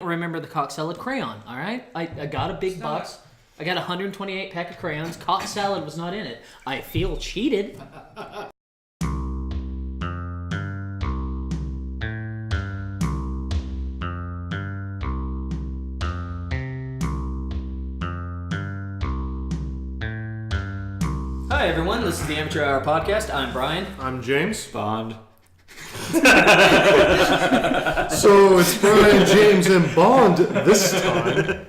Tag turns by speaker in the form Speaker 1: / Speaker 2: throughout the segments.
Speaker 1: Remember the cock salad crayon, all right? I got a big box. I got 128 pack of crayons. Cock salad was not in it. I feel cheated. Hi everyone, this is the Amateur Hour Podcast. I'm Brian.
Speaker 2: I'm James.
Speaker 3: Bond.
Speaker 2: So it's Brian, James, and Bond this time.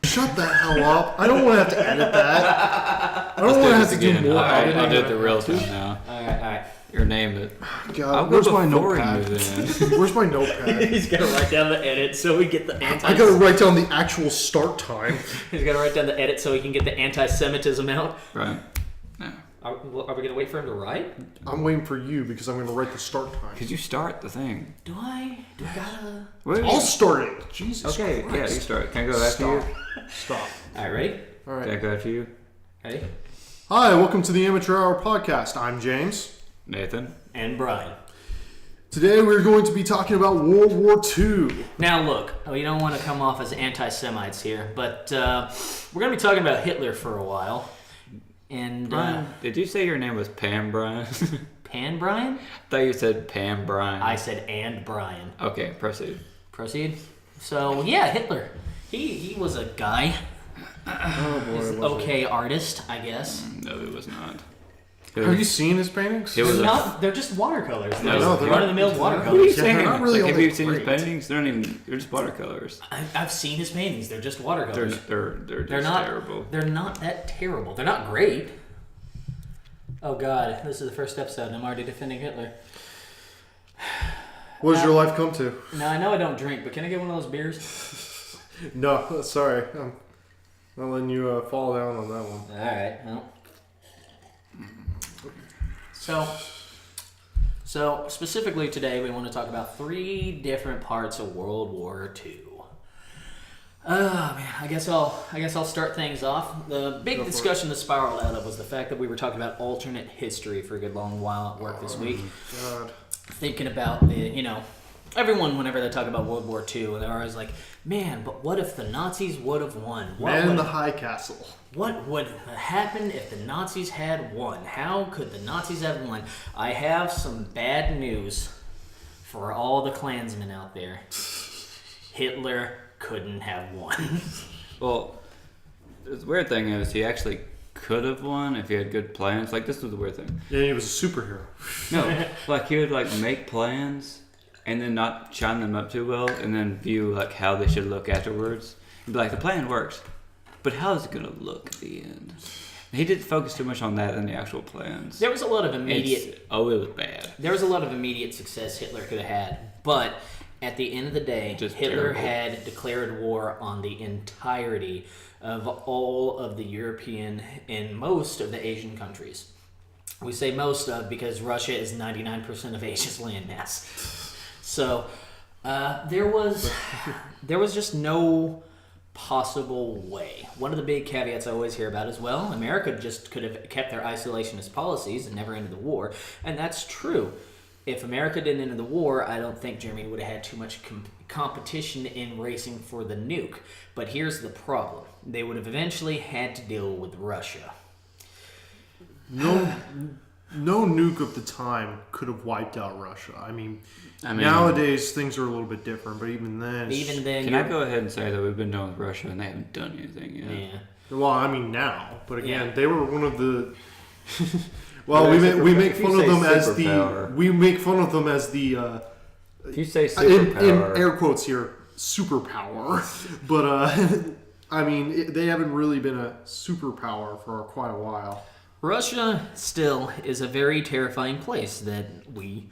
Speaker 2: Shut the hell up. I don't want to have to edit that. I don't want to have to do more editing.
Speaker 3: I'll do it the real time now.
Speaker 1: Alright.
Speaker 3: Your name it.
Speaker 2: God, where's my notepad?
Speaker 3: Then.
Speaker 2: Where's my notepad?
Speaker 1: He's got to write down the edit so we get the anti...
Speaker 2: I gotta write down the actual start time.
Speaker 1: He's got to write down the edit so he can get the anti-Semitism out.
Speaker 3: Right. No.
Speaker 1: Are we going to wait for him to write?
Speaker 2: I'm waiting for you because I'm going to write the start time.
Speaker 3: Could you start the thing?
Speaker 1: Do I gotta...
Speaker 2: I'll start it. Jesus
Speaker 3: Okay,
Speaker 2: Christ.
Speaker 3: yeah, you start. Can I go after you?
Speaker 2: Stop.
Speaker 1: Alright, ready?
Speaker 2: All
Speaker 3: Can I
Speaker 2: right.
Speaker 3: go after you?
Speaker 1: Ready?
Speaker 2: Hi, welcome to the Amateur Hour Podcast. I'm James.
Speaker 3: Nathan?
Speaker 1: And Brian.
Speaker 2: Today we're going to be talking about World War II.
Speaker 1: Now look, we don't want to come off as anti-Semites here, but we're going to be talking about Hitler for a while. And
Speaker 3: Brian, did you say your name was Pam Brian?
Speaker 1: Pan Brian?
Speaker 3: I thought you said Pam Brian.
Speaker 1: I said and Brian.
Speaker 3: Okay, proceed.
Speaker 1: Proceed. So yeah, Hitler. He was a guy.
Speaker 2: Oh boy.
Speaker 1: He's an okay artist, I guess.
Speaker 3: No, it was not.
Speaker 2: Have you seen his paintings?
Speaker 3: It was
Speaker 1: They're just watercolors.
Speaker 3: No,
Speaker 1: They're
Speaker 2: they're
Speaker 1: run-of-the-mill
Speaker 3: What are
Speaker 1: watercolors.
Speaker 3: you saying?
Speaker 2: they're not really
Speaker 3: Like,
Speaker 2: all
Speaker 3: have you
Speaker 2: that
Speaker 3: seen his
Speaker 2: great.
Speaker 3: paintings? They're just watercolors.
Speaker 1: I've seen his paintings. They're just watercolors.
Speaker 3: They're just
Speaker 1: not
Speaker 3: terrible.
Speaker 1: They're not that terrible. They're not great. Oh God, this is the first episode and I'm already defending Hitler.
Speaker 2: What does your life come to?
Speaker 1: Now I know I don't drink, but can I get one of those beers?
Speaker 2: No, sorry. I'm not letting you fall down on that one.
Speaker 1: All right. Well. So specifically today, we want to talk about 3 different parts of World War II. Oh man, I guess I'll start things off. The big discussion that spiraled out of was the fact that we were talking about alternate history for a good long while at work this week.
Speaker 2: God.
Speaker 1: Thinking about everyone whenever they talk about World War II, they're always like, man, but what if the Nazis would have won?
Speaker 2: Man in the High Castle.
Speaker 1: What would happen if the Nazis had won? How could the Nazis have won? I have some bad news for all the Klansmen out there. Hitler couldn't have won.
Speaker 3: Well, the weird thing is he actually could have won if he had good plans. Like, this was the weird thing.
Speaker 2: Yeah, he was a superhero.
Speaker 3: No, like he would make plans and then not chime them up too well, and then view how they should look afterwards. And be like, the plan works, but how is it gonna look at the end? And he didn't focus too much on that than the actual plans.
Speaker 1: There was a lot of immediate.
Speaker 3: It was bad.
Speaker 1: There was a lot of immediate success Hitler could have had, but at the end of the day,
Speaker 3: Just
Speaker 1: Hitler
Speaker 3: terrible.
Speaker 1: had declared war on the entirety of all of the European and most of the Asian countries. We say most of because Russia is 99% of Asia's landmass. So there was just no possible way. One of the big caveats I always hear about is, well, America just could have kept their isolationist policies and never ended the war, and that's true. If America didn't enter the war, I don't think Germany would have had too much competition in racing for the nuke. But here's the problem. They would have eventually had to deal with Russia.
Speaker 2: No nuke of the time could have wiped out Russia. I mean, nowadays things are a little bit different, but even then...
Speaker 3: Can I go ahead and say that we've been done with Russia and they haven't done anything yet?
Speaker 1: Yeah.
Speaker 2: Well, I mean now, but again,
Speaker 1: Yeah.
Speaker 2: they were one of the... Well, we make fun of them as the... We make fun of them as the...
Speaker 3: If you say
Speaker 2: in
Speaker 3: superpower...
Speaker 2: air quotes here, superpower. But, I mean, they haven't really been a superpower for quite a while.
Speaker 1: Russia still is a very terrifying place that we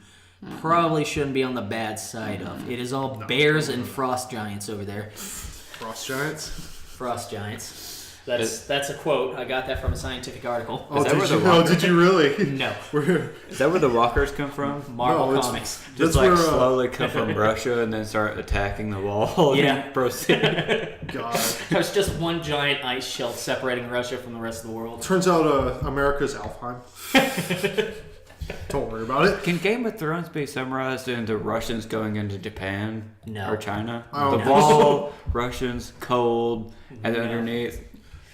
Speaker 1: probably shouldn't be on the bad side of. It is all bears and frost giants over there.
Speaker 2: Frost giants?
Speaker 1: Frost giants. That's a quote. I got that from a scientific article.
Speaker 2: Oh, did you really?
Speaker 1: No.
Speaker 3: Is that where the walkers come from?
Speaker 1: Marvel Comics.
Speaker 3: Just slowly come from Russia and then start attacking the wall.
Speaker 1: Yeah.
Speaker 3: And proceed.
Speaker 2: God.
Speaker 1: There's just one giant ice shelf separating Russia from the rest of the world.
Speaker 2: Turns out America's Alfheim. Don't worry about it.
Speaker 3: Can Game of Thrones be summarized into Russians going into Japan or China?
Speaker 2: Oh,
Speaker 3: The
Speaker 2: no.
Speaker 3: ball, Russians, cold, and underneath.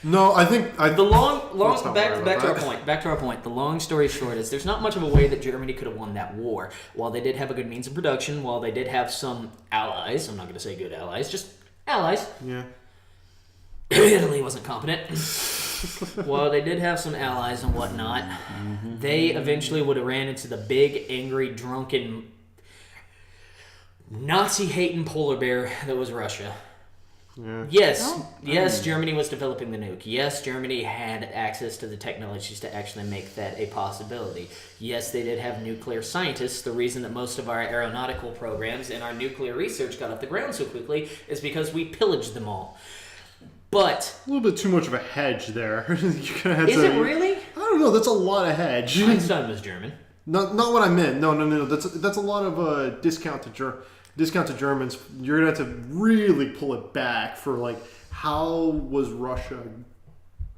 Speaker 2: No, I think
Speaker 1: The long
Speaker 2: Let's not worry
Speaker 1: back to our
Speaker 2: about
Speaker 1: point. Back to our point. The long story short is there's not much of a way that Germany could have won that war. While they did have a good means of production, while they did have some allies, I'm not going to say good allies, just allies.
Speaker 2: Yeah.
Speaker 1: Italy wasn't competent. While they did have some allies and whatnot, they eventually would have ran into the big, angry, drunken, Nazi-hating polar bear that was Russia.
Speaker 2: Yeah.
Speaker 1: Yes, Germany was developing the nuke. Yes, Germany had access to the technologies to actually make that a possibility. Yes, they did have nuclear scientists. The reason that most of our aeronautical programs and our nuclear research got off the ground so quickly is because we pillaged them all. But
Speaker 2: A little bit too much of a hedge there. You're gonna have
Speaker 1: is
Speaker 2: to,
Speaker 1: it really?
Speaker 2: I don't know. That's a lot of hedge.
Speaker 1: Einstein was German.
Speaker 2: Not what I meant. No. That's a lot of discount to Germans. You're gonna have to really pull it back for like how was Russia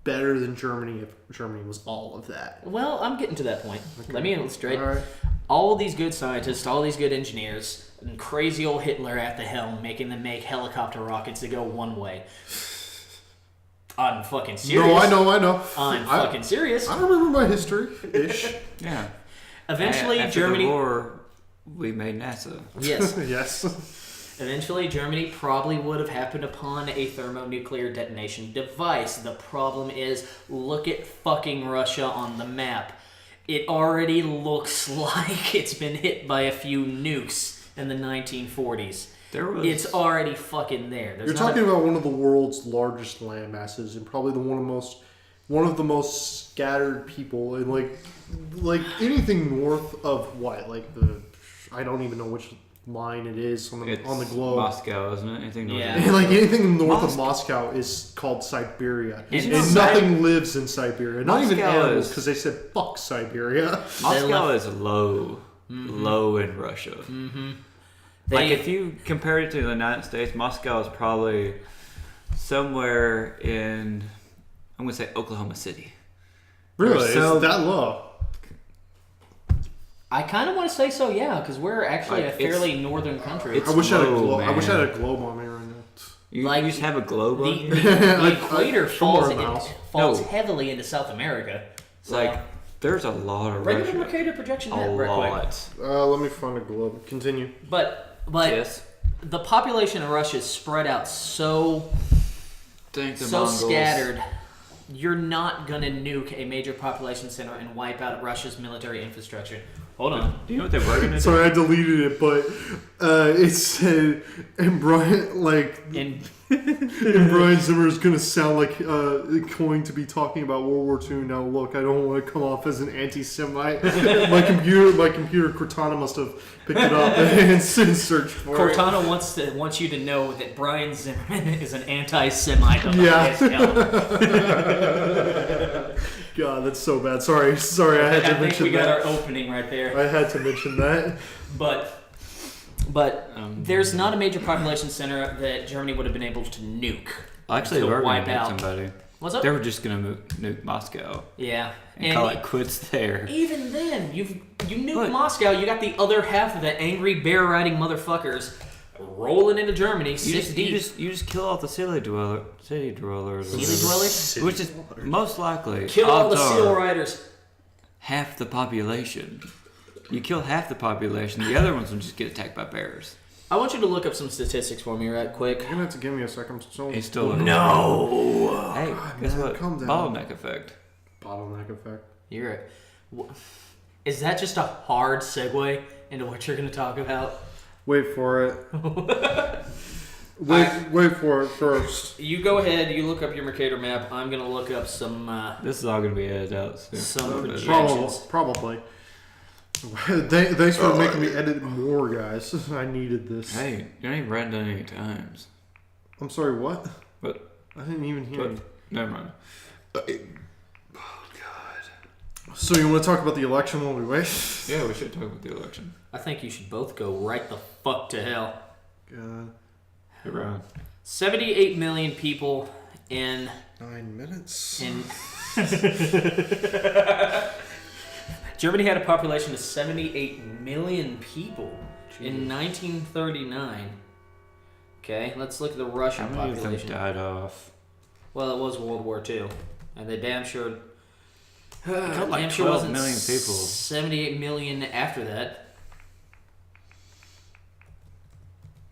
Speaker 2: better than Germany if Germany was all of that?
Speaker 1: Well, I'm getting to that point.
Speaker 2: Okay.
Speaker 1: Let me illustrate.
Speaker 2: All right.
Speaker 1: All these good scientists, all these good engineers, and crazy old Hitler at the helm making them make helicopter rockets that go one way. I'm fucking serious.
Speaker 2: No, I know.
Speaker 1: I'm fucking serious.
Speaker 2: I remember my history-ish.
Speaker 3: Yeah.
Speaker 1: Eventually,
Speaker 3: After
Speaker 1: Germany...
Speaker 3: the war, we made NASA.
Speaker 1: Yes.
Speaker 2: Yes.
Speaker 1: Eventually, Germany probably would have happened upon a thermonuclear detonation device. The problem is, look at fucking Russia on the map. It already looks like it's been hit by a few nukes in the 1940s. It's already fucking there.
Speaker 2: You're talking about one of the world's largest land masses and probably one of the most scattered people, and like anything north of what, like I don't even know which line it is on the globe.
Speaker 3: Moscow, isn't it? Anything north
Speaker 1: Yeah.
Speaker 3: of
Speaker 2: And like anything north of Moscow is called Siberia, and nothing lives in Siberia. Not even animals, because they said fuck Siberia.
Speaker 3: Moscow is low in Russia.
Speaker 1: Mm-hmm.
Speaker 3: Like if you compare it to the United States, Moscow is probably somewhere in, I'm gonna say Oklahoma City.
Speaker 2: Really?
Speaker 3: So-
Speaker 2: Is that low?
Speaker 1: I kind of want to say so, yeah, because we're actually
Speaker 3: Like,
Speaker 1: a fairly northern country.
Speaker 3: it's
Speaker 2: I wish I had a
Speaker 3: low,
Speaker 2: globe. I wish I had
Speaker 3: man.
Speaker 2: a globe on me right now.
Speaker 3: You
Speaker 1: Like,
Speaker 3: just have a globe on you?
Speaker 1: the equator falls
Speaker 2: somewhere else.
Speaker 3: No.
Speaker 1: heavily into South America.
Speaker 3: It's like there's a lot of
Speaker 1: Regular
Speaker 3: Russia.
Speaker 1: Mercator projection
Speaker 3: A
Speaker 1: net, real quick.
Speaker 3: lot.
Speaker 2: Let me find a globe. Continue.
Speaker 1: But
Speaker 3: Yes.
Speaker 1: the population of Russia is spread out so
Speaker 3: Thank the
Speaker 1: so
Speaker 3: Mongols.
Speaker 1: scattered. You're not gonna nuke a major population center and wipe out Russia's military infrastructure. Hold on.
Speaker 3: Do you know what they were gonna do?
Speaker 2: Sorry, I deleted it, but it said, and Brian, like,
Speaker 1: And
Speaker 2: and Brian Zimmer is going to sound like going to be talking about World War II. Now, look, I don't want to come off as an anti-Semite. my computer, Cortana must have picked it up and searched for it.
Speaker 1: Cortana wants you to know that Brian Zimmerman is an anti-Semite. Of the
Speaker 2: Yeah.
Speaker 1: highest caliber.
Speaker 2: God, that's so bad. Sorry, I had to
Speaker 1: I think
Speaker 2: mention
Speaker 1: we got
Speaker 2: that.
Speaker 1: our opening right there.
Speaker 2: I had to mention that.
Speaker 1: But there's not a major population center that Germany would have been able to nuke.
Speaker 3: Actually,
Speaker 1: to
Speaker 3: they were going
Speaker 1: wipe
Speaker 3: to nuke
Speaker 1: out.
Speaker 3: somebody.
Speaker 1: What's up?
Speaker 3: They were just going to nuke Moscow
Speaker 1: Yeah.
Speaker 3: and call it quits there.
Speaker 1: Even then, you nuke
Speaker 3: But-
Speaker 1: Moscow, you got the other half of the angry bear riding motherfuckers rolling into Germany, six deep.
Speaker 3: You just kill all the city dwellers.
Speaker 1: City dwellers?
Speaker 3: Which is most likely.
Speaker 1: Kill all the
Speaker 3: odds
Speaker 1: seal
Speaker 3: are,
Speaker 1: riders.
Speaker 3: half the population. You kill half the population, the other ones will just get attacked by bears.
Speaker 1: I want you to look up some statistics for me right quick.
Speaker 2: You're going to have to give me a second.
Speaker 3: It's still
Speaker 1: No!
Speaker 3: Hey, guess
Speaker 2: man,
Speaker 3: what?
Speaker 2: calm down.
Speaker 3: Bottleneck effect.
Speaker 2: Bottleneck effect.
Speaker 1: You're Is that just a hard segue into what you're going to talk about?
Speaker 2: Wait for it. Wait for it first.
Speaker 1: You go ahead, you look up your Mercator map. I'm going to look up some
Speaker 3: This is all going to be edited out soon.
Speaker 1: some projections.
Speaker 2: Probably. Thanks for making me edit more, guys. I needed this.
Speaker 3: Hey, you ain't writing down any times.
Speaker 2: I'm sorry, what?
Speaker 3: But
Speaker 2: I didn't even hear you.
Speaker 3: never mind.
Speaker 2: So you want to talk about the election while we wait?
Speaker 3: Yeah, we should talk about the election.
Speaker 1: I think you should both go right the fuck to hell.
Speaker 2: God.
Speaker 3: Hey, Brian.
Speaker 1: 78 million people in
Speaker 2: 9 minutes.
Speaker 1: Germany had a population of 78 million people in 1939. Okay, let's look at the Russian
Speaker 3: How many of them
Speaker 1: population.
Speaker 3: died off?
Speaker 1: Well, it was World War II, and they damn sure.
Speaker 3: got like
Speaker 1: damn sure
Speaker 3: 12
Speaker 1: wasn't
Speaker 3: million people.
Speaker 1: 78 million after that.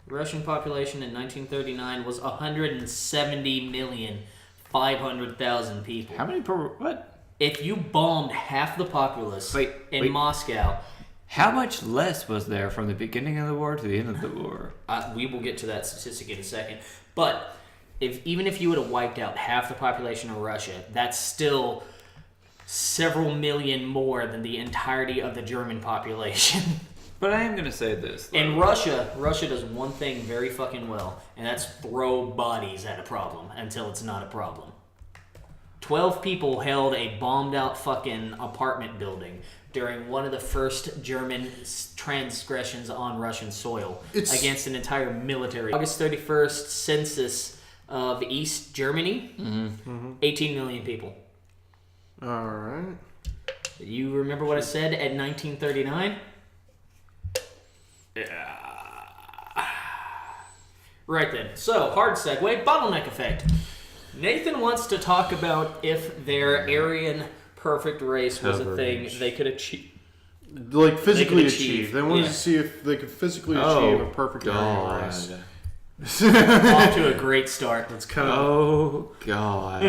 Speaker 1: Russian population in 1939 was 170,500,000 people.
Speaker 3: How many per... What?
Speaker 1: If you bombed half the populace in Moscow...
Speaker 3: How much less was there from the beginning of the war to the end of the war?
Speaker 1: We will get to that statistic in a second. But even if you would have wiped out half the population of Russia, that's still several million more than the entirety of the German population.
Speaker 3: But I am going to say this. Though.
Speaker 1: And Russia does one thing very fucking well, and that's throw bodies at a problem until it's not a problem. 12 people held a bombed out fucking apartment building during one of the first German transgressions on Russian soil against an entire military. August 31st census of East Germany, 18 million people.
Speaker 2: All right.
Speaker 1: You remember what I said at 1939? Yeah. Right then. So, hard segue, bottleneck effect. Nathan wants to talk about if their Aryan perfect race was a thing they could achieve.
Speaker 2: Like physically
Speaker 1: achieve.
Speaker 2: achieve. They wanted to see if they could physically achieve a perfect Aryan race.
Speaker 1: Off to a great start.
Speaker 2: That's kind of.
Speaker 3: Oh God!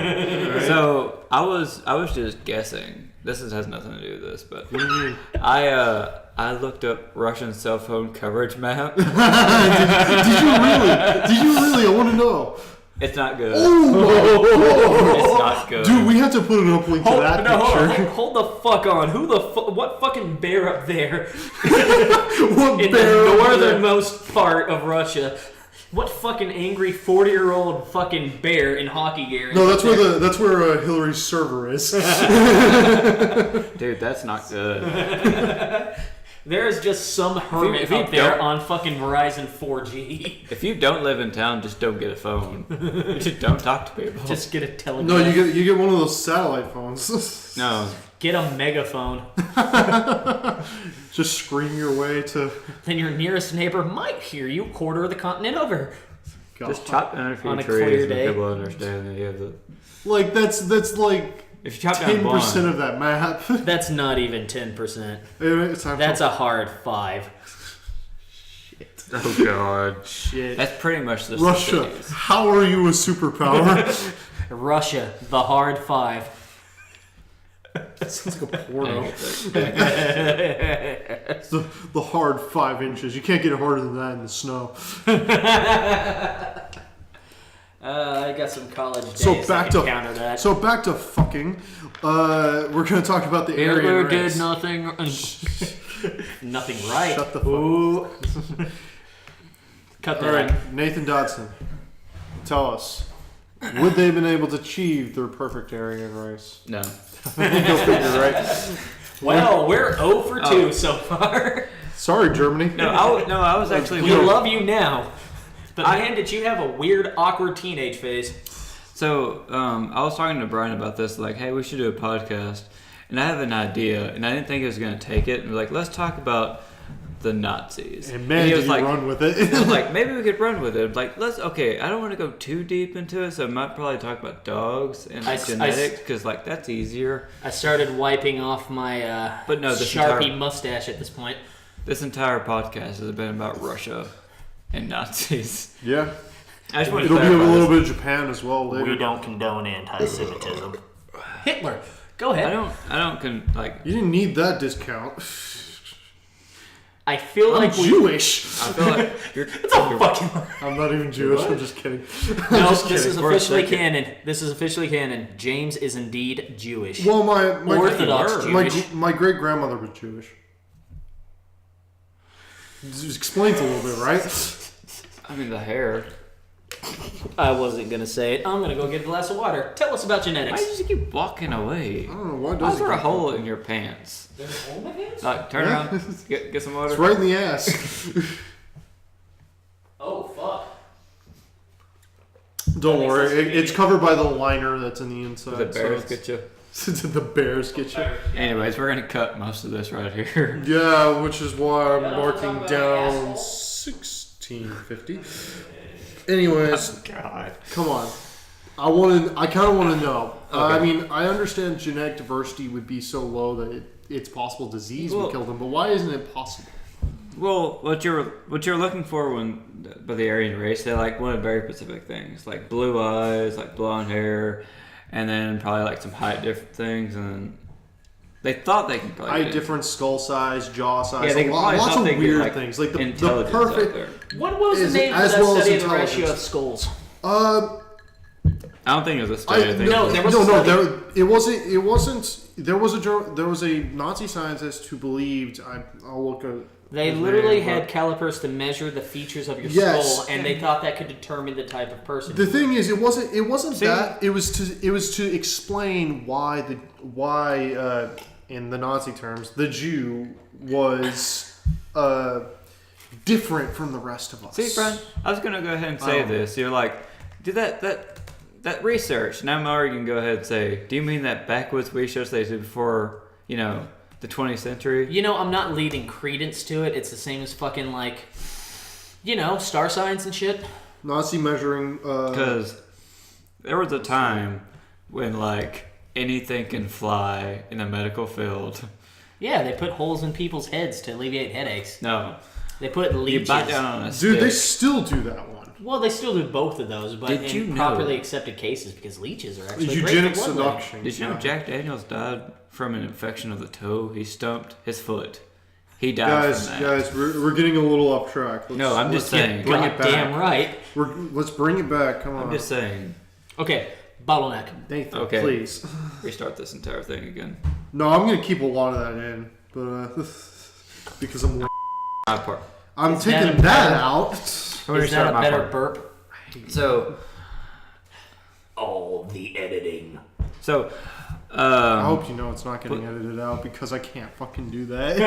Speaker 3: So I was just guessing. This has nothing to do with this, but
Speaker 2: What do you mean?
Speaker 3: I looked up Russian cell phone coverage map.
Speaker 2: Did you really? Did you really? I want to know.
Speaker 3: It's not good.
Speaker 2: Oh,
Speaker 3: It's not good.
Speaker 2: dude, we have to put an uplink to that picture.
Speaker 1: Hold the fuck on. What fucking bear up there
Speaker 2: What
Speaker 1: in
Speaker 2: bear
Speaker 1: the
Speaker 2: over there?
Speaker 1: northernmost part of Russia? What fucking angry 40-year-old fucking bear in hockey gear?
Speaker 2: No, that's where Hillary's server is.
Speaker 3: Dude, that's not good.
Speaker 1: There is just some hermit
Speaker 3: if you
Speaker 1: up there
Speaker 3: don't-
Speaker 1: on fucking Verizon 4G.
Speaker 3: If you don't live in town, just don't get a phone. Just don't talk to people.
Speaker 1: Just get a telegram.
Speaker 2: No, you get one of those satellite phones.
Speaker 3: No.
Speaker 1: Get a megaphone.
Speaker 2: Just scream your way to.
Speaker 1: Then your nearest neighbor might hear you quarter of the continent over.
Speaker 2: God.
Speaker 3: Just chop down a few
Speaker 1: On a
Speaker 3: trees
Speaker 1: clear
Speaker 3: and
Speaker 1: day.
Speaker 3: people understand that you have the...
Speaker 2: Like that's like
Speaker 3: If you chop down
Speaker 2: 10%
Speaker 3: one...
Speaker 2: of that map.
Speaker 1: That's not even 10%.
Speaker 2: It's not
Speaker 1: That's a hard 5.
Speaker 3: Oh God.
Speaker 2: shit.
Speaker 3: That's pretty much the
Speaker 2: Russia,
Speaker 3: cities.
Speaker 2: how are you a superpower?
Speaker 1: Russia, the hard 5.
Speaker 2: That sounds like a porno. It's the hard 5 inches. You can't get harder than that in the snow.
Speaker 1: I got some college days
Speaker 2: So
Speaker 1: that
Speaker 2: back
Speaker 1: can
Speaker 2: to
Speaker 1: counter that.
Speaker 2: So back to fucking. We're gonna talk about the
Speaker 1: Hitler
Speaker 2: Aryan
Speaker 1: did
Speaker 2: race.
Speaker 1: nothing. Nothing right.
Speaker 2: Shut the fuck
Speaker 1: Ooh. Cut
Speaker 2: All
Speaker 1: that.
Speaker 2: right, Nathan Dodson, tell us, would they have been able to achieve their perfect Aryan race?
Speaker 3: No.
Speaker 2: Go figure, right?
Speaker 1: Well, we're 0 for 2 so far.
Speaker 2: Sorry, Germany.
Speaker 3: No, I was actually...
Speaker 1: We love you now. But man, did you have a weird, awkward teenage phase.
Speaker 3: So, I was talking to Brian about this, like, hey, we should do a podcast. And I have an idea, and I didn't think it was going to take it. And we're like, let's talk about the Nazis.
Speaker 2: And man,
Speaker 3: he
Speaker 2: did
Speaker 3: was
Speaker 2: you
Speaker 3: like,
Speaker 2: run with it.
Speaker 3: I was like, maybe we could run with it. Like, okay, I don't want to go too deep into it, so I might probably talk about dogs and genetics, because, like, that's easier.
Speaker 1: I started wiping off my
Speaker 3: But no, this
Speaker 1: Sharpie mustache at this point.
Speaker 3: This entire podcast has been about Russia and Nazis.
Speaker 2: Yeah.
Speaker 3: I just want
Speaker 2: It'll
Speaker 3: to
Speaker 2: be a
Speaker 3: clarify
Speaker 2: little
Speaker 3: this.
Speaker 2: bit of Japan as well later.
Speaker 1: We don't condone anti-Semitism. Hitler, go ahead.
Speaker 3: Like,
Speaker 2: You didn't need that discount.
Speaker 1: I feel
Speaker 2: I'm
Speaker 1: like
Speaker 2: Jewish.
Speaker 3: I feel like you're
Speaker 1: fucking.
Speaker 2: I'm not even Jewish. I'm just kidding.
Speaker 1: No,
Speaker 2: Just
Speaker 1: this
Speaker 2: kidding.
Speaker 1: is
Speaker 3: For a
Speaker 1: officially
Speaker 3: second.
Speaker 1: canon. This is officially canon. James is indeed Jewish.
Speaker 2: Well, my
Speaker 1: Orthodox Jewish.
Speaker 2: my great grandmother was Jewish. Just explains a little bit, right?
Speaker 3: I mean, the hair.
Speaker 1: I wasn't gonna say it. I'm gonna go get a glass of water. Tell us about
Speaker 3: Why do
Speaker 1: genetics.
Speaker 3: you just keep walking away?
Speaker 2: I don't know why
Speaker 3: Why
Speaker 2: does
Speaker 3: is
Speaker 2: it
Speaker 3: there a
Speaker 2: keep-
Speaker 3: hole in your pants?
Speaker 1: There's a hole in my pants?
Speaker 3: Like, turn
Speaker 2: Yeah.
Speaker 3: around, get some water.
Speaker 2: It's right in the ass.
Speaker 1: Oh fuck.
Speaker 2: Don't
Speaker 1: That makes
Speaker 2: worry,
Speaker 1: sense to me.
Speaker 2: it's covered by the liner that's in the inside.
Speaker 3: The bears
Speaker 2: so
Speaker 3: get you.
Speaker 2: The Bears get you.
Speaker 3: Anyways, we're gonna cut most of this right here.
Speaker 2: Yeah, which is why I'm
Speaker 1: Yeah,
Speaker 2: marking
Speaker 1: talk about
Speaker 2: down
Speaker 1: asshole.
Speaker 2: 1650. Anyways,
Speaker 3: God.
Speaker 2: come on. I kind of want to know.
Speaker 3: Okay.
Speaker 2: I mean, I understand genetic diversity would be so low that it's possible disease would kill them, but why isn't it possible?
Speaker 3: Well, what you're looking for by the Aryan race, they like wanted very specific things, like blue eyes, like blonde hair, and then probably like some height different things, and then they thought they could probably get
Speaker 2: Different skull size, jaw size,
Speaker 3: Yeah, they probably
Speaker 2: lots
Speaker 3: thought
Speaker 2: of
Speaker 3: they could,
Speaker 2: weird
Speaker 3: like,
Speaker 2: things, like the
Speaker 3: intelligence out
Speaker 2: perfect.
Speaker 3: there.
Speaker 1: What was the
Speaker 2: Is
Speaker 1: name of
Speaker 2: as
Speaker 1: that
Speaker 2: well as
Speaker 1: study of the ratio
Speaker 2: intelligence.
Speaker 1: of skulls?
Speaker 3: I don't think it was a study. I think
Speaker 1: no,
Speaker 3: it was,
Speaker 1: there was a study.
Speaker 2: it wasn't. It wasn't. There was a Nazi scientist who believed. I'll look at.
Speaker 1: They
Speaker 2: his
Speaker 1: literally
Speaker 2: name,
Speaker 1: had
Speaker 2: but-
Speaker 1: calipers to measure the features of your
Speaker 2: Yes.
Speaker 1: skull, and they thought that could determine the type of person.
Speaker 2: The thing is, it wasn't
Speaker 3: See?
Speaker 2: that. It was to explain why in the Nazi terms, the Jew was different from the rest of us.
Speaker 3: See, Brian, I was gonna go ahead and say this. You're like, do that research. Now Mari can go ahead and say, do you mean that backwoods research they did before, the 20th century?
Speaker 1: I'm not leading credence to it. It's the same as fucking like, star signs and shit.
Speaker 2: Nazi measuring.
Speaker 3: Because there was a time when like anything can fly in the medical field.
Speaker 1: Yeah, they put holes in people's heads to alleviate headaches.
Speaker 3: No,
Speaker 1: They put
Speaker 3: you
Speaker 1: leeches.
Speaker 3: bite down on a
Speaker 2: Dude,
Speaker 3: stick.
Speaker 2: they still do that one.
Speaker 1: Well, they still do both of those, but
Speaker 3: Did
Speaker 1: in
Speaker 3: you know-
Speaker 1: properly accepted cases because leeches are actually
Speaker 2: Eugenic
Speaker 1: great for blood level.
Speaker 2: seduction.
Speaker 3: Did you know Jack Daniels died from an infection of the toe? He stumped his foot. He died from that.
Speaker 2: Guys, we're getting a little off track.
Speaker 3: No, I'm just
Speaker 2: let's
Speaker 3: saying.
Speaker 2: Bring it back.
Speaker 1: Damn right.
Speaker 2: Let's bring it back. Come on.
Speaker 3: I'm just saying.
Speaker 1: Okay, bottleneck.
Speaker 2: Nathan,
Speaker 3: Okay.
Speaker 2: please.
Speaker 3: Restart this entire thing again.
Speaker 2: No, I'm gonna keep a lot of that in, but because I'm
Speaker 1: Is that
Speaker 2: taking
Speaker 1: a
Speaker 2: that
Speaker 1: better-
Speaker 2: out.
Speaker 3: I'm
Speaker 1: Is that a
Speaker 3: my
Speaker 1: better
Speaker 3: part.
Speaker 1: burp?
Speaker 3: So,
Speaker 1: All the editing.
Speaker 3: so,
Speaker 2: I hope you know it's not getting edited out because I can't fucking do that.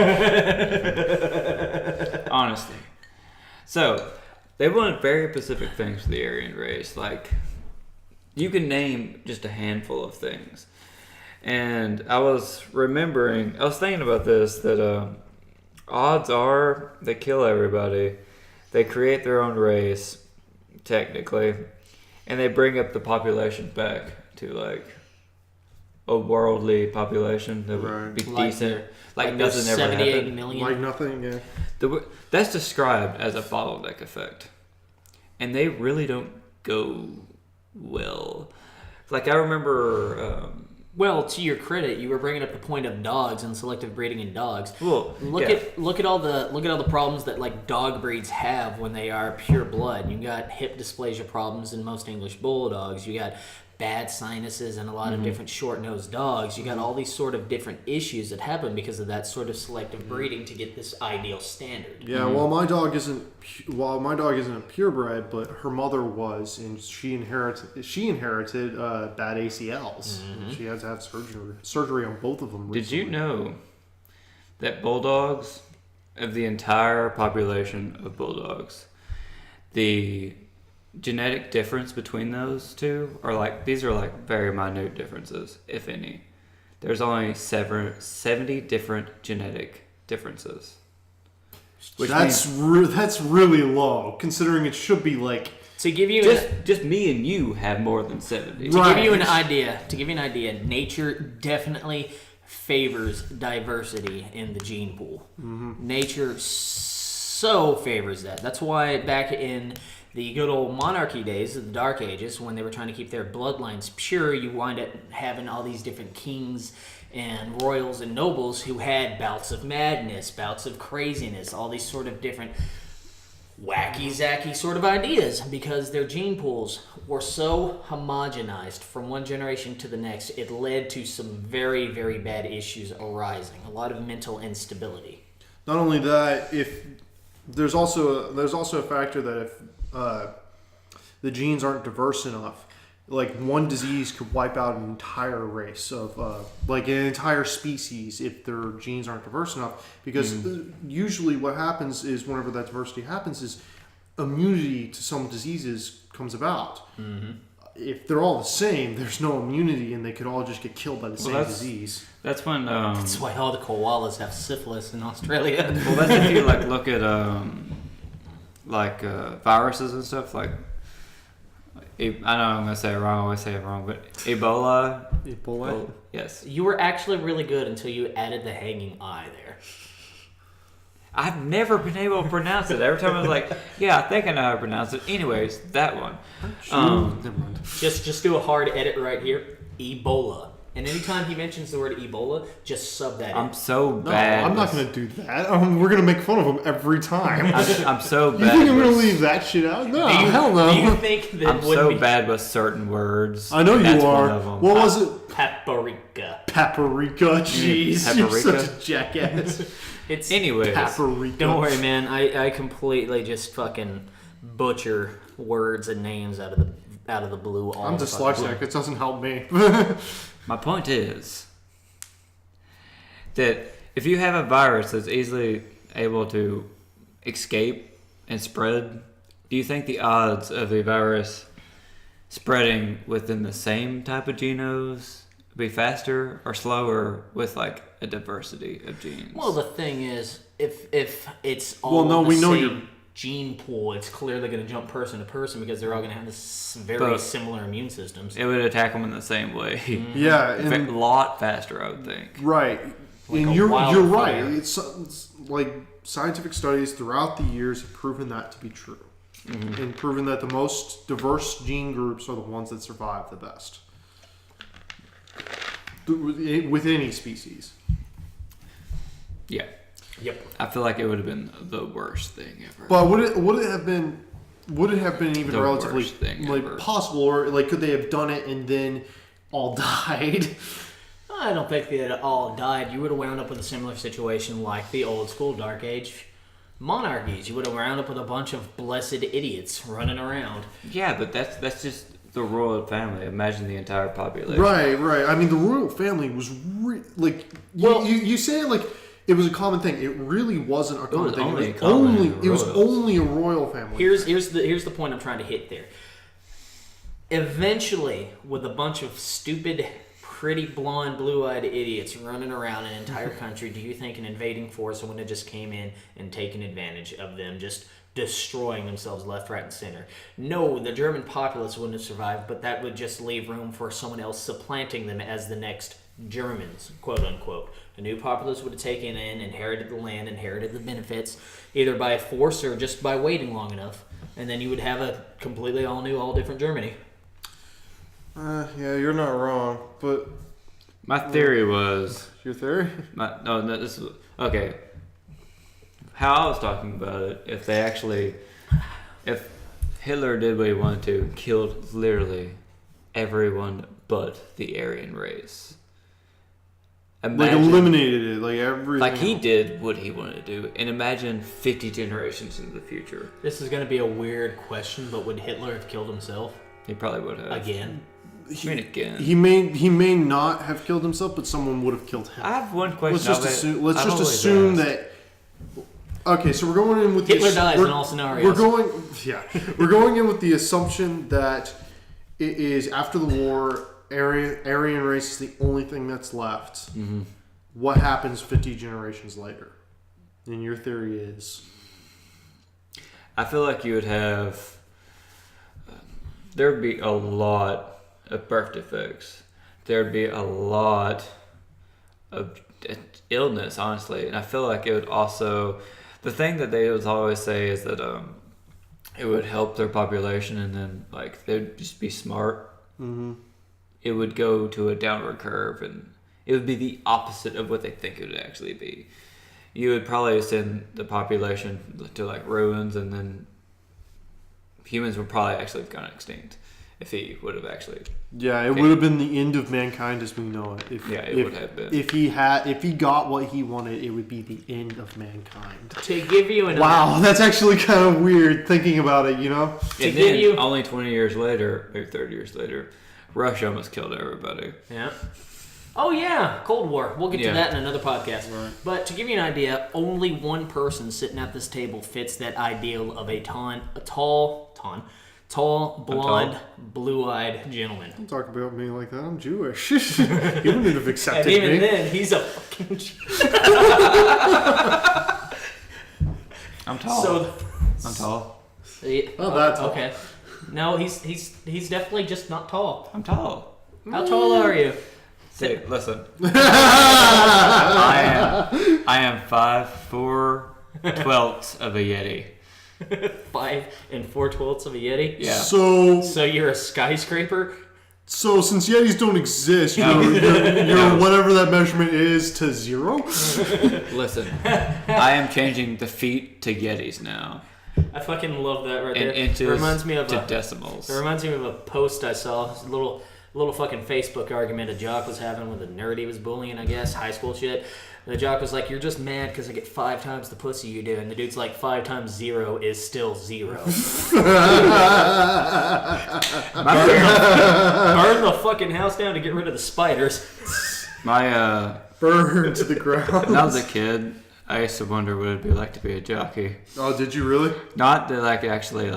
Speaker 3: honestly. So, they wanted very specific things for the Aryan race. Like, you can name just a handful of things. And I was thinking about this, that odds are they kill everybody. They create their own race, technically. And they bring up the population back to, like, a worldly population that
Speaker 2: Right.
Speaker 3: would be
Speaker 1: Like
Speaker 3: decent. Like
Speaker 1: there's
Speaker 3: nothing ever
Speaker 1: 78
Speaker 3: happened.
Speaker 1: million.
Speaker 2: Like nothing. Yeah.
Speaker 3: That's described as a bottleneck effect, and they really don't go well. Like I remember,
Speaker 1: Well, to your credit, you were bringing up the point of dogs and selective breeding in dogs.
Speaker 3: well,
Speaker 1: Look
Speaker 3: yeah.
Speaker 1: at all the problems that like dog breeds have when they are pure blood. You got hip dysplasia problems in most English bulldogs. You got bad sinuses in a lot of different short-nosed dogs. You got all these sort of different issues that happen because of that sort of selective breeding to get this ideal standard.
Speaker 2: Yeah. Well, my dog isn't a purebred, but her mother was, and she inherited bad ACLs. She had to have surgery on both of them.
Speaker 3: Did you
Speaker 2: recently.
Speaker 3: know that bulldogs, of the entire population of bulldogs, the genetic difference between those two these are very minute differences, if any. There's only 70 different genetic differences. Which
Speaker 2: That's
Speaker 3: means
Speaker 2: that's really low, considering it should be like.
Speaker 1: To give you
Speaker 3: just me and you have more than 70.
Speaker 1: To
Speaker 2: Right.
Speaker 1: give you an idea, nature definitely favors diversity in the gene pool. Nature so favors that. That's why back in the good old monarchy days of the Dark Ages, when they were trying to keep their bloodlines pure, you wind up having all these different kings and royals and nobles who had bouts of madness, bouts of craziness, all these sort of different wacky-zacky sort of ideas because their gene pools were so homogenized from one generation to the next, it led to some very, very bad issues arising. A lot of mental instability.
Speaker 2: Not only that, if there's also a factor that if the genes aren't diverse enough, like one disease could wipe out an entire race of like an entire species if their genes aren't diverse enough. Because usually what happens is whenever that diversity happens is immunity to some diseases comes about. if they're all the same, there's no immunity, and they could all just get killed by the same disease.
Speaker 3: That's when.
Speaker 1: That's why all the koalas have syphilis in Australia.
Speaker 3: Well, that's if you like look at viruses and stuff. Like, I know I'm gonna say it wrong. I always say it wrong, but Ebola.
Speaker 2: Ebola.
Speaker 3: Oh, yes.
Speaker 1: You were actually really good until you added the hanging eye there.
Speaker 3: I've never been able to pronounce it. Every time I was like, yeah, I think I know how to pronounce it. Anyways, that one.
Speaker 2: Never mind.
Speaker 1: Just do a hard edit right here. Ebola. And anytime he mentions the word Ebola, just sub that in.
Speaker 3: I'm so
Speaker 2: No,
Speaker 3: bad.
Speaker 2: I'm not going to do that. We're going to make fun of him every time.
Speaker 3: I'm so
Speaker 2: You
Speaker 3: bad.
Speaker 2: think I'm going to
Speaker 3: with-
Speaker 2: leave that shit out? No, hell no.
Speaker 1: Do you think that
Speaker 3: I'm
Speaker 1: would
Speaker 3: so
Speaker 1: be
Speaker 3: bad with certain words.
Speaker 2: I know you
Speaker 3: That's
Speaker 2: are.
Speaker 3: one of them.
Speaker 2: What was it?
Speaker 1: paprika?
Speaker 2: Paprika. Jeez, you're
Speaker 3: Paprika?
Speaker 2: such a jackass.
Speaker 1: It's
Speaker 3: Anyways,
Speaker 2: Paprika.
Speaker 1: Don't worry, man. I completely just fucking butcher words and names out of the blue. All
Speaker 2: I'm
Speaker 1: the fucking
Speaker 2: dyslexic. It doesn't help me.
Speaker 3: my point is that if you have a virus that's easily able to escape and spread, do you think the odds of a virus spreading within the same type of genomes be faster or slower with like a diversity of genes?
Speaker 1: Well, the thing is, if it's all
Speaker 2: Well, no,
Speaker 1: the
Speaker 2: we know
Speaker 1: same
Speaker 2: you're-
Speaker 1: gene pool, it's clearly going to jump person to person because they're all going to have this very
Speaker 3: But-
Speaker 1: similar immune systems.
Speaker 3: It would attack them in the same way.
Speaker 2: yeah,
Speaker 3: A
Speaker 2: and,
Speaker 3: lot faster, I would think.
Speaker 2: right.
Speaker 1: Like
Speaker 2: and
Speaker 1: a
Speaker 2: you're right.
Speaker 1: wildfire.
Speaker 2: It's like scientific studies throughout the years have proven that to be true. And proven that the most diverse gene groups are the ones that survive the best. With any species.
Speaker 3: Yeah.
Speaker 1: Yep.
Speaker 3: I feel like it would have been the worst thing ever.
Speaker 2: But would it have been even
Speaker 3: The
Speaker 2: relatively
Speaker 3: worst thing
Speaker 2: like
Speaker 3: ever.
Speaker 2: possible, or like could they have done it and then all died?
Speaker 1: I don't think they had all died. You would have wound up with a similar situation like the old school Dark Age monarchies. You would have wound up with a bunch of blessed idiots running around.
Speaker 3: Yeah, but that's just the royal family. Imagine the entire population.
Speaker 2: Right. I mean, the royal family was like
Speaker 1: Well-
Speaker 2: you say it like it was a common thing. It really wasn't a common
Speaker 3: was
Speaker 2: thing.
Speaker 3: only
Speaker 2: It was
Speaker 3: common in
Speaker 2: it was
Speaker 3: royals.
Speaker 2: only a royal family.
Speaker 1: Here's the point I'm trying to hit there. Eventually, with a bunch of stupid, pretty blonde, blue-eyed idiots running around an entire country, do you think an invading force would have just came in and taken advantage of them, just destroying themselves left, right, and center? No, the German populace wouldn't have survived, but that would just leave room for someone else supplanting them as the next Germans, quote unquote. A new populace would have taken in, inherited the land, inherited the benefits, either by force or just by waiting long enough, and then you would have a completely all new, all different Germany.
Speaker 2: Yeah, you're not wrong. But
Speaker 3: My theory was
Speaker 2: your theory?
Speaker 3: no, this is okay. How I was talking about it, if Hitler did what he wanted to, killed literally everyone but the Aryan race.
Speaker 2: Like
Speaker 3: Imagine,
Speaker 2: eliminated it, like everything.
Speaker 3: like he
Speaker 2: else.
Speaker 3: did what he wanted to do, and imagine 50 generations into the future.
Speaker 1: This is going to be a weird question, but would Hitler have killed himself
Speaker 3: He probably would have.
Speaker 1: again?
Speaker 3: I mean, again.
Speaker 2: He may not have killed himself, but someone would have killed him.
Speaker 3: I have one question.
Speaker 2: Let's just assume that. Okay, so we're going in with
Speaker 1: Hitler
Speaker 2: the,
Speaker 1: dies
Speaker 2: we're-
Speaker 1: in all scenarios.
Speaker 2: We're going in with the assumption that it is after the war. Aryan race is the only thing that's left.
Speaker 3: Mm-hmm.
Speaker 2: What happens 50 generations later? And your theory is
Speaker 3: I feel like you would have. There would be a lot of birth defects. There would be a lot of illness, honestly, and I feel like it would also. The thing that they would always say is that it would help their population, and then like they'd just be smart.
Speaker 2: Mm-hmm.
Speaker 3: It would go to a downward curve, and it would be the opposite of what they think it would actually be. You would probably send the population to like ruins, and then humans would probably actually have gone extinct if he would have actually.
Speaker 2: Yeah, it would have been the end of mankind as we know it.
Speaker 3: It would have been.
Speaker 2: If he got what he wanted, it would be the end of mankind.
Speaker 1: To give you an
Speaker 2: Wow, that's actually kind of weird thinking about it, you know?
Speaker 1: To
Speaker 3: And
Speaker 1: give
Speaker 3: then
Speaker 1: you-
Speaker 3: only 20 years later, maybe 30 years later, Russia almost killed everybody.
Speaker 1: Yeah. Oh yeah, Cold War. We'll get to
Speaker 3: Yeah.
Speaker 1: that in another podcast. But to give you an idea, only one person sitting at this table fits that ideal of a tall Tall, blonde, blue-eyed gentleman.
Speaker 2: Don't talk about me like that. I'm Jewish. You wouldn't have accepted
Speaker 1: And even
Speaker 2: me.
Speaker 1: then, he's a fucking Jew.
Speaker 3: I'm tall.
Speaker 1: So,
Speaker 3: I'm tall.
Speaker 2: Not that tall.
Speaker 1: Okay. No, he's definitely just not tall.
Speaker 3: I'm tall.
Speaker 1: How tall are you?
Speaker 3: See, listen. I am 5'4", 12ths of a Yeti.
Speaker 1: 5 4/12 of a Yeti.
Speaker 3: Yeah.
Speaker 1: So you're a skyscraper.
Speaker 2: So since Yetis don't exist, you're whatever that measurement is to 0.
Speaker 3: Listen, I am changing the feet to Yetis now.
Speaker 1: I fucking love that right
Speaker 3: And
Speaker 1: there.
Speaker 3: inches
Speaker 1: It reminds me of
Speaker 3: to
Speaker 1: a,
Speaker 3: decimals.
Speaker 1: It reminds me of a post I saw. It's a little fucking Facebook argument a jock was having with a nerd he was bullying, I guess, high school shit. The jock was like, "You're just mad because I get 5 times the pussy you do," and the dude's like, 5 times 0 is still 0. Burn the fucking house down to get rid of the spiders.
Speaker 2: Burn to the ground.
Speaker 3: When I was a kid, I used to wonder what it'd be like to be a jockey.
Speaker 2: Oh, did you really?
Speaker 3: Not that actually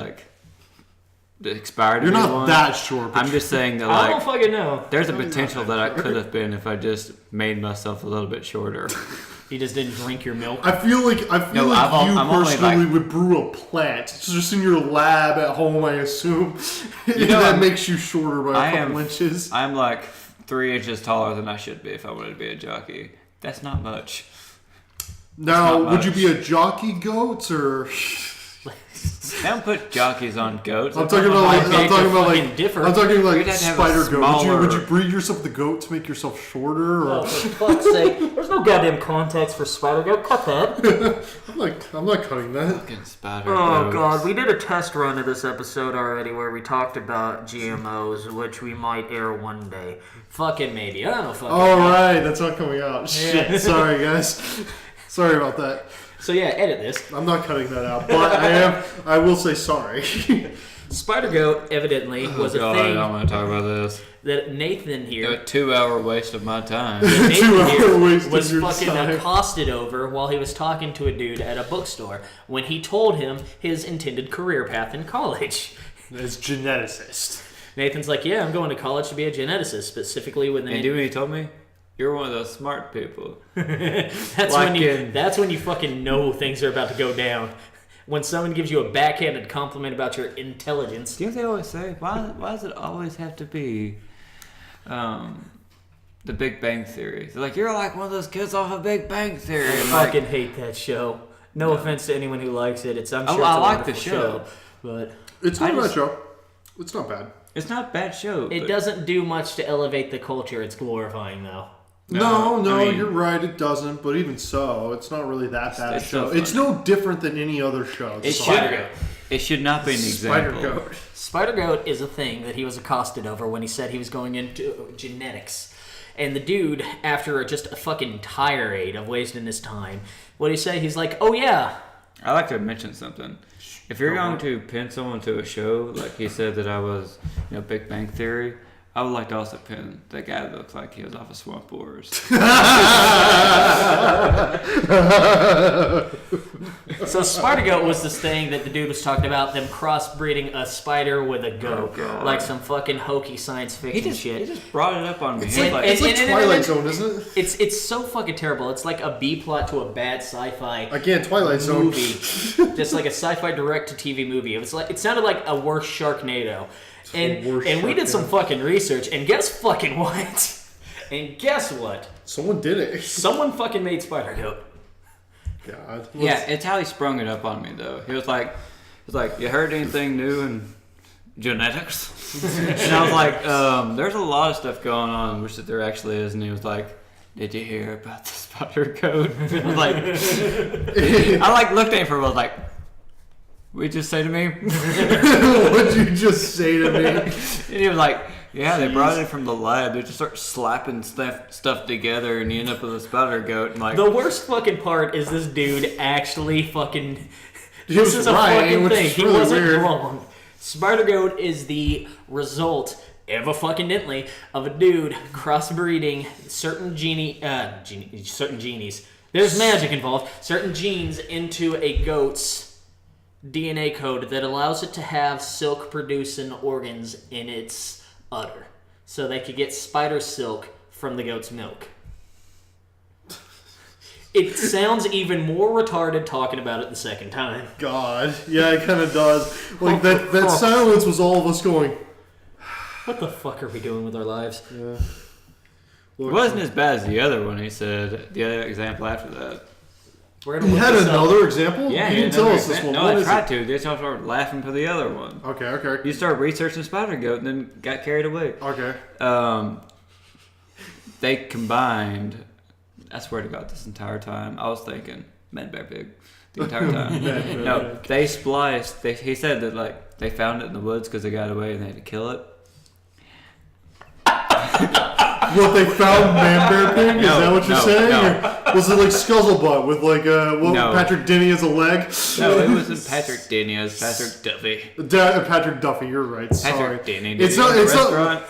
Speaker 3: the expired.
Speaker 2: You're not
Speaker 3: one.
Speaker 2: that short.
Speaker 3: I'm just saying that
Speaker 1: I don't fucking know.
Speaker 3: there's a potential that I could have been if I just made myself a little bit shorter.
Speaker 1: You just didn't drink your milk.
Speaker 2: I feel like you
Speaker 3: I'm only
Speaker 2: personally would brew a plant. It's just in your lab at home, I assume. That makes you shorter by a couple inches.
Speaker 3: I'm like 3 inches taller than I should be if I wanted to be a jockey. That's not much.
Speaker 2: Now, would you be a jockey goat or?
Speaker 3: They don't put jockeys on goats.
Speaker 2: I'm talking about spider goat. Would you breed yourself the goat to make yourself shorter? Or?
Speaker 1: Oh, for fuck's sake. There's no goddamn context for spider goat. Cut that.
Speaker 2: I'm not cutting that.
Speaker 3: Fucking spider
Speaker 1: Oh,
Speaker 3: goats.
Speaker 1: God. We did a test run of this episode already where we talked about GMOs, which we might air one day. Fucking maybe. I don't know. Fucking
Speaker 2: Alright, that's not coming out. Shit, sorry guys. Sorry about that.
Speaker 1: So yeah, edit this.
Speaker 2: I'm not cutting that out, but I will say sorry.
Speaker 1: Spider goat evidently was a
Speaker 3: I
Speaker 1: thing
Speaker 3: don't want to talk about this.
Speaker 1: that Nathan here,
Speaker 3: A 2-hour waste of my time.
Speaker 1: Nathan
Speaker 2: 2 hour
Speaker 1: here
Speaker 2: waste of
Speaker 1: was
Speaker 2: your
Speaker 1: fucking
Speaker 2: time.
Speaker 1: accosted over while he was talking to a dude at a bookstore when he told him his intended career path in college.
Speaker 2: As geneticist.
Speaker 1: Nathan's like, "Yeah, I'm going to college to be a geneticist, specifically with an."
Speaker 3: And do you know what he told me? You're one of those smart people.
Speaker 1: That's
Speaker 3: Like
Speaker 1: when you fucking know things are about to go down. When someone gives you a backhanded compliment about your intelligence.
Speaker 3: Do you know what they always say? Why does it always have to be the Big Bang Theory? They're like, you're like one of those kids off of Big Bang Theory.
Speaker 1: I fucking hate that show. No offense to anyone who likes it. I'm sure it's
Speaker 3: I
Speaker 1: a
Speaker 3: like the
Speaker 1: wonderful
Speaker 3: show.
Speaker 1: but
Speaker 2: It's not a bad show. It's not bad.
Speaker 3: It's not a bad show.
Speaker 1: it
Speaker 3: but
Speaker 1: doesn't do much to elevate the culture it's glorifying, though.
Speaker 2: No,
Speaker 3: I mean-
Speaker 2: you're right. It doesn't. But even so, it's not really that bad a
Speaker 3: It's
Speaker 2: show.
Speaker 3: still
Speaker 2: It's no different than any other show.
Speaker 3: It
Speaker 1: Spider
Speaker 3: should,
Speaker 1: Goat.
Speaker 3: it should not be an
Speaker 2: Spider
Speaker 3: example.
Speaker 2: goat.
Speaker 1: Spider Goat is a thing that he was accosted over when he said he was going into genetics. And the dude, after just a fucking tirade of wasting his time, what did he say? He's like, "Oh yeah."
Speaker 3: I like to mention something. If you're going to pin someone to a show, like he said that I was, Big Bang Theory, I would like to also pin that guy that looks like he was off of Swamp Wars.
Speaker 1: So Spider Goat was this thing that the dude was talking about, them crossbreeding a spider with a goat. Like some fucking hokey science fiction shit.
Speaker 3: He just brought it up on me.
Speaker 1: It's
Speaker 3: He was
Speaker 1: like-
Speaker 2: It's like
Speaker 1: And-
Speaker 2: Twilight Zone, isn't it?
Speaker 1: It's so fucking terrible. It's like a B plot to a bad sci-fi
Speaker 2: Again, Twilight Zone.
Speaker 1: movie. Just like a sci-fi direct-to-TV movie. It sounded like a worse Sharknado. And we did some fucking research, and guess fucking what? And guess what?
Speaker 2: Someone did it.
Speaker 1: Someone fucking made Spider Goat.
Speaker 2: God.
Speaker 3: Yeah, it's how he sprung it up on me though. He was like, you heard anything new in genetics? And I was like, there's a lot of stuff going on, which that there actually is. And he was like, did you hear about the spider goat? I was like, I looked at him for a while, like, what'd you just say to me?
Speaker 2: What'd you just say to me?
Speaker 3: And he was like, yeah, they brought it from the lab. They just start slapping stuff together, and you end up with a spider goat. And like,
Speaker 1: The worst fucking part is this dude actually fucking.
Speaker 2: He
Speaker 1: This
Speaker 2: was
Speaker 1: is a
Speaker 2: right,
Speaker 1: fucking
Speaker 2: which
Speaker 1: thing.
Speaker 2: is
Speaker 1: He
Speaker 2: really
Speaker 1: wasn't
Speaker 2: weird.
Speaker 1: wrong. Spider Goat is the result, ever fucking dently, of a dude crossbreeding certain certain genies. There's magic involved. Certain genes into a goat's DNA code that allows it to have silk-producing organs in its udder, so they could get spider silk from the goat's milk. It sounds even more retarded talking about it the second time.
Speaker 2: God, yeah, it kind of does. Like that silence was all of us going.
Speaker 1: What the fuck are we doing with our lives?
Speaker 2: Yeah.
Speaker 3: It wasn't as bad as the other one, he said. The other example after that.
Speaker 1: He
Speaker 2: had another example?
Speaker 3: Yeah,
Speaker 2: he didn't tell us this one.
Speaker 3: No, I tried to. They just started laughing for the other one.
Speaker 2: Okay.
Speaker 3: You started researching Spider Goat and then got carried away.
Speaker 2: Okay.
Speaker 3: They combined. I swear to God, this entire time I was thinking Man Bear Pig the entire time. No, they spliced. He said that like they found it in the woods because they got away and they had to kill it.
Speaker 2: What, they found Man Bear Pig? Is that what you're saying?
Speaker 3: No.
Speaker 2: Or was it like Scuzzlebutt with like Patrick Denny as a leg?
Speaker 3: No, it wasn't Patrick Denny. It was Patrick Duffy.
Speaker 2: Patrick Duffy, you're right. Sorry.
Speaker 3: Patrick Denny.
Speaker 2: It's not.
Speaker 3: Restaurant.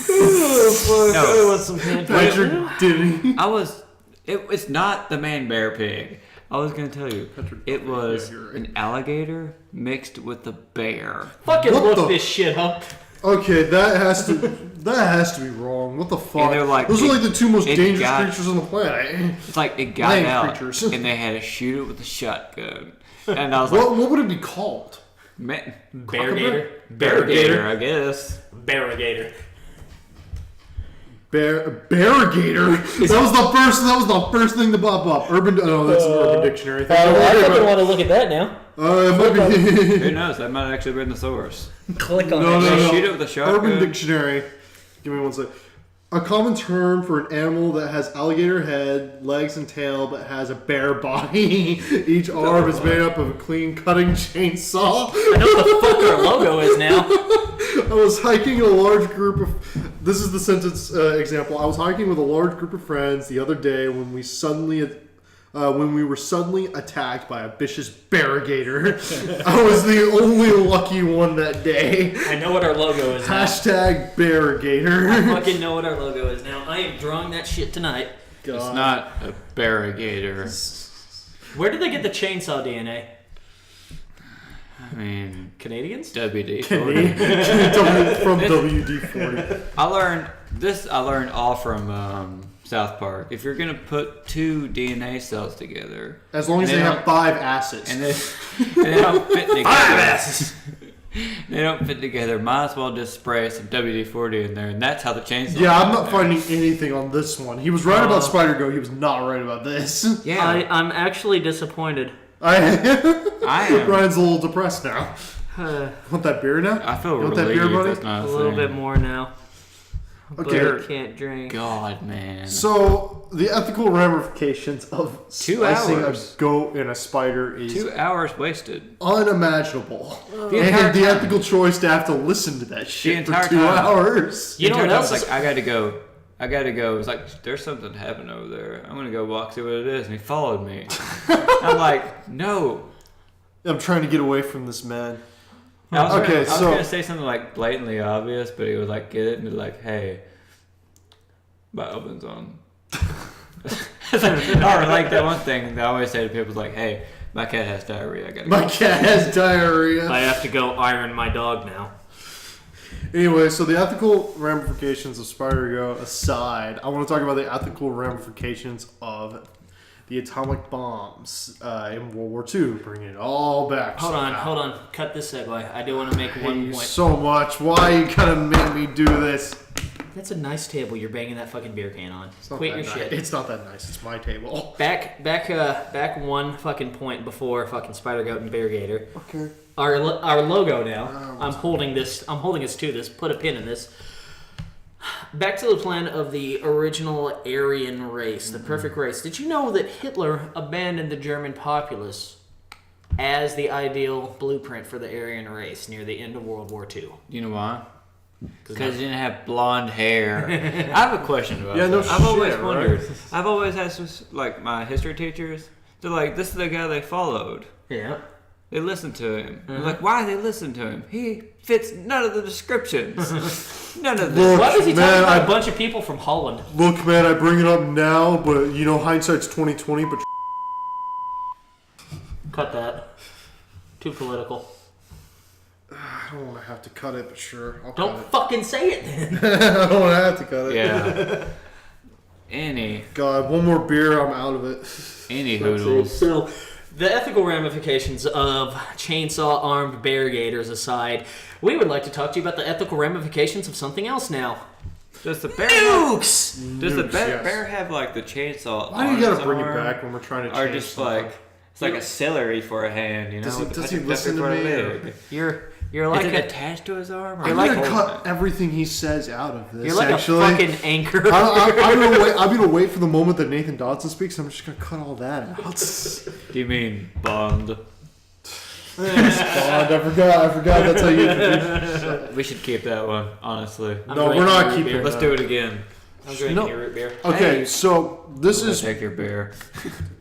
Speaker 1: No, it was some
Speaker 2: Patrick Denny.
Speaker 3: It's not the Man Bear Pig. I was gonna tell you. It was
Speaker 2: right.
Speaker 3: an alligator mixed with a bear.
Speaker 1: Fucking
Speaker 2: What
Speaker 1: look
Speaker 2: the-
Speaker 1: this shit up.
Speaker 2: Okay, that has to be wrong. What the fuck?
Speaker 3: And they're like,
Speaker 2: those are like the two most dangerous
Speaker 3: got-
Speaker 2: creatures on the planet.
Speaker 3: It's like it got
Speaker 2: Land
Speaker 3: out
Speaker 2: creatures.
Speaker 3: and they had to shoot it with a shotgun. And I was like,
Speaker 2: What would it be called?
Speaker 3: man,
Speaker 1: Beargator.
Speaker 3: Beargator, I guess.
Speaker 1: Beargator.
Speaker 2: Barrigator. That was the first thing to pop up. That's an Urban Dictionary thing. Don't
Speaker 1: I
Speaker 2: worry
Speaker 1: fucking
Speaker 2: about
Speaker 1: want to look at that now.
Speaker 2: it. Might be.
Speaker 3: Who knows? That might actually been the source.
Speaker 1: Click on
Speaker 2: No,
Speaker 1: it.
Speaker 2: no,
Speaker 3: They
Speaker 2: no.
Speaker 3: shoot it with a shotgun.
Speaker 2: Urban Dictionary. Give me one sec. A common term for an animal that has alligator head, legs, and tail, but has a bare body. Each arm is made up of a clean cutting chainsaw.
Speaker 1: I know what the fuck our logo is now.
Speaker 2: I was hiking a large group of. This is the sentence example. I was hiking with a large group of friends the other day when we were suddenly attacked by a vicious barrigator. I was the only lucky one that day.
Speaker 1: I know what our logo is now.
Speaker 2: Hashtag barrigator.
Speaker 1: I fucking know what our logo is now. I am drawing that shit tonight.
Speaker 2: God.
Speaker 3: It's not a barrigator.
Speaker 1: Where did they get the chainsaw DNA?
Speaker 3: I mean,
Speaker 1: Canadians?
Speaker 3: WD.
Speaker 2: From WD-40.
Speaker 3: I learned all from South Park. If you're gonna put two DNA cells together,
Speaker 2: As long as they have 5 acids.
Speaker 3: and they don't fit together, they don't fit together. Might as well just spray some WD-40 in there, and that's how the chainsaw.
Speaker 2: Yeah, I'm not finding anything on this one. He was right about Spider-Go. He was not right about this.
Speaker 3: Yeah,
Speaker 1: I'm actually disappointed.
Speaker 3: I am.
Speaker 2: Ryan's a little depressed now. Want that beer now?
Speaker 3: I feel
Speaker 2: You want that beer,
Speaker 3: relieved.
Speaker 2: buddy?
Speaker 3: That's not
Speaker 1: A
Speaker 3: a
Speaker 1: little
Speaker 3: thing.
Speaker 1: bit more now.
Speaker 2: Okay.
Speaker 1: But I can't drink.
Speaker 3: God, man.
Speaker 2: So, the ethical ramifications of
Speaker 3: 2
Speaker 2: slicing
Speaker 3: hours.
Speaker 2: a goat and a spider is
Speaker 3: 2 hours wasted.
Speaker 2: unimaginable.
Speaker 3: The entire
Speaker 2: And the
Speaker 3: time.
Speaker 2: ethical choice to have to listen to that shit for
Speaker 3: entire
Speaker 2: 2
Speaker 3: time.
Speaker 2: hours.
Speaker 1: You know
Speaker 3: The
Speaker 1: what
Speaker 3: entire
Speaker 1: else
Speaker 3: time I
Speaker 1: is-
Speaker 3: was like, I gotta go. It's like, there's something happening over there. I'm gonna go walk, see what it is. And he followed me. I'm like, no.
Speaker 2: I'm trying to get away from this man.
Speaker 3: I was
Speaker 2: Okay,
Speaker 3: gonna, I was
Speaker 2: so-
Speaker 3: gonna say something like blatantly obvious, but he would like get it and be like, hey, my oven's on. Or like that one thing that I always say to people is like, hey, my cat has diarrhea. I gotta
Speaker 2: My
Speaker 3: go.
Speaker 2: cat has diarrhea.
Speaker 1: I have to go iron my dog now.
Speaker 2: Anyway, so the ethical ramifications of Spider-Go aside, I want to talk about the ethical ramifications of the atomic bombs in World War II, bringing it all back.
Speaker 1: Hold
Speaker 2: somehow.
Speaker 1: on. Cut this segue. I do want to make
Speaker 2: Hate
Speaker 1: one
Speaker 2: you
Speaker 1: point.
Speaker 2: so much. Why you gotta make me do this?
Speaker 1: That's a nice table you're banging that fucking beer can on.
Speaker 2: It's not
Speaker 1: Quit
Speaker 2: that
Speaker 1: your
Speaker 2: nice.
Speaker 1: shit.
Speaker 2: It's not that nice. It's my table.
Speaker 1: Back one fucking point before fucking Spider Goat and Bear Gator.
Speaker 2: Okay.
Speaker 1: Our logo now. I'm holding us to this. Put a pin in this. Back to the plan of the original Aryan race, the perfect race. Did you know that Hitler abandoned the German populace as the ideal blueprint for the Aryan race near the end of World War II?
Speaker 3: You know why? Because he didn't have blonde hair. I have a question about
Speaker 2: Yeah, no
Speaker 3: that. I've always
Speaker 2: shit,
Speaker 3: wondered.
Speaker 2: right?
Speaker 3: I've always had some, like my history teachers. They're like, this is the guy they followed.
Speaker 1: Yeah.
Speaker 3: They listened to him. I'm like, why they listen to him? He fits none of the descriptions. None of them.
Speaker 2: Look,
Speaker 1: Why was he talking
Speaker 2: man,
Speaker 1: about a bunch of people from Holland?
Speaker 2: Look, man, I bring it up now, but you know, hindsight's 20/20. But
Speaker 1: Cut that. Too political.
Speaker 2: I don't want to have to cut it, but sure. I'll
Speaker 1: Don't
Speaker 2: cut
Speaker 1: fucking say it then.
Speaker 2: it. I don't want to have to cut it.
Speaker 3: Yeah. Any
Speaker 2: God, one more beer, I'm out of it.
Speaker 3: hoodles.
Speaker 1: So, the ethical ramifications of chainsaw armed barrigators aside, we would like to talk to you about the ethical ramifications of something else now.
Speaker 3: Does the bear
Speaker 1: Nukes!
Speaker 3: Does the
Speaker 2: Nukes,
Speaker 3: bear,
Speaker 2: yes.
Speaker 3: bear have like the chainsaw?
Speaker 2: Why do you
Speaker 3: on
Speaker 2: gotta
Speaker 3: his
Speaker 2: bring it
Speaker 3: arm?
Speaker 2: back when we're trying to
Speaker 3: Or
Speaker 2: change
Speaker 3: just
Speaker 2: something?
Speaker 3: like it's like a celery for a hand, you know?
Speaker 2: Does he-
Speaker 3: with the
Speaker 2: does he
Speaker 3: pepper
Speaker 2: listen to
Speaker 3: for a
Speaker 2: me, or-
Speaker 3: leg.
Speaker 1: You're
Speaker 3: Is
Speaker 1: like
Speaker 3: it
Speaker 1: a
Speaker 3: attached to his arm? Or
Speaker 2: I'm
Speaker 1: like
Speaker 2: gonna
Speaker 1: a-
Speaker 2: cut everything he says out of this.
Speaker 1: you're like
Speaker 2: actually.
Speaker 1: a fucking anchor.
Speaker 2: I'm gonna wait for the moment that Nathan Dodson speaks. I'm just gonna cut all that out.
Speaker 3: Do you mean Bond?
Speaker 2: Bond, I forgot. That's how you introduce it.
Speaker 3: We should keep that one, honestly.
Speaker 1: I'm
Speaker 2: No, we're
Speaker 1: drinking
Speaker 2: not
Speaker 1: root
Speaker 2: keeping
Speaker 1: beer.
Speaker 3: Let's do it again.
Speaker 1: I'm drinking
Speaker 2: No.
Speaker 1: your root beer.
Speaker 2: Okay,
Speaker 3: Hey.
Speaker 2: so this
Speaker 3: I'm gonna
Speaker 2: is
Speaker 3: take your beer.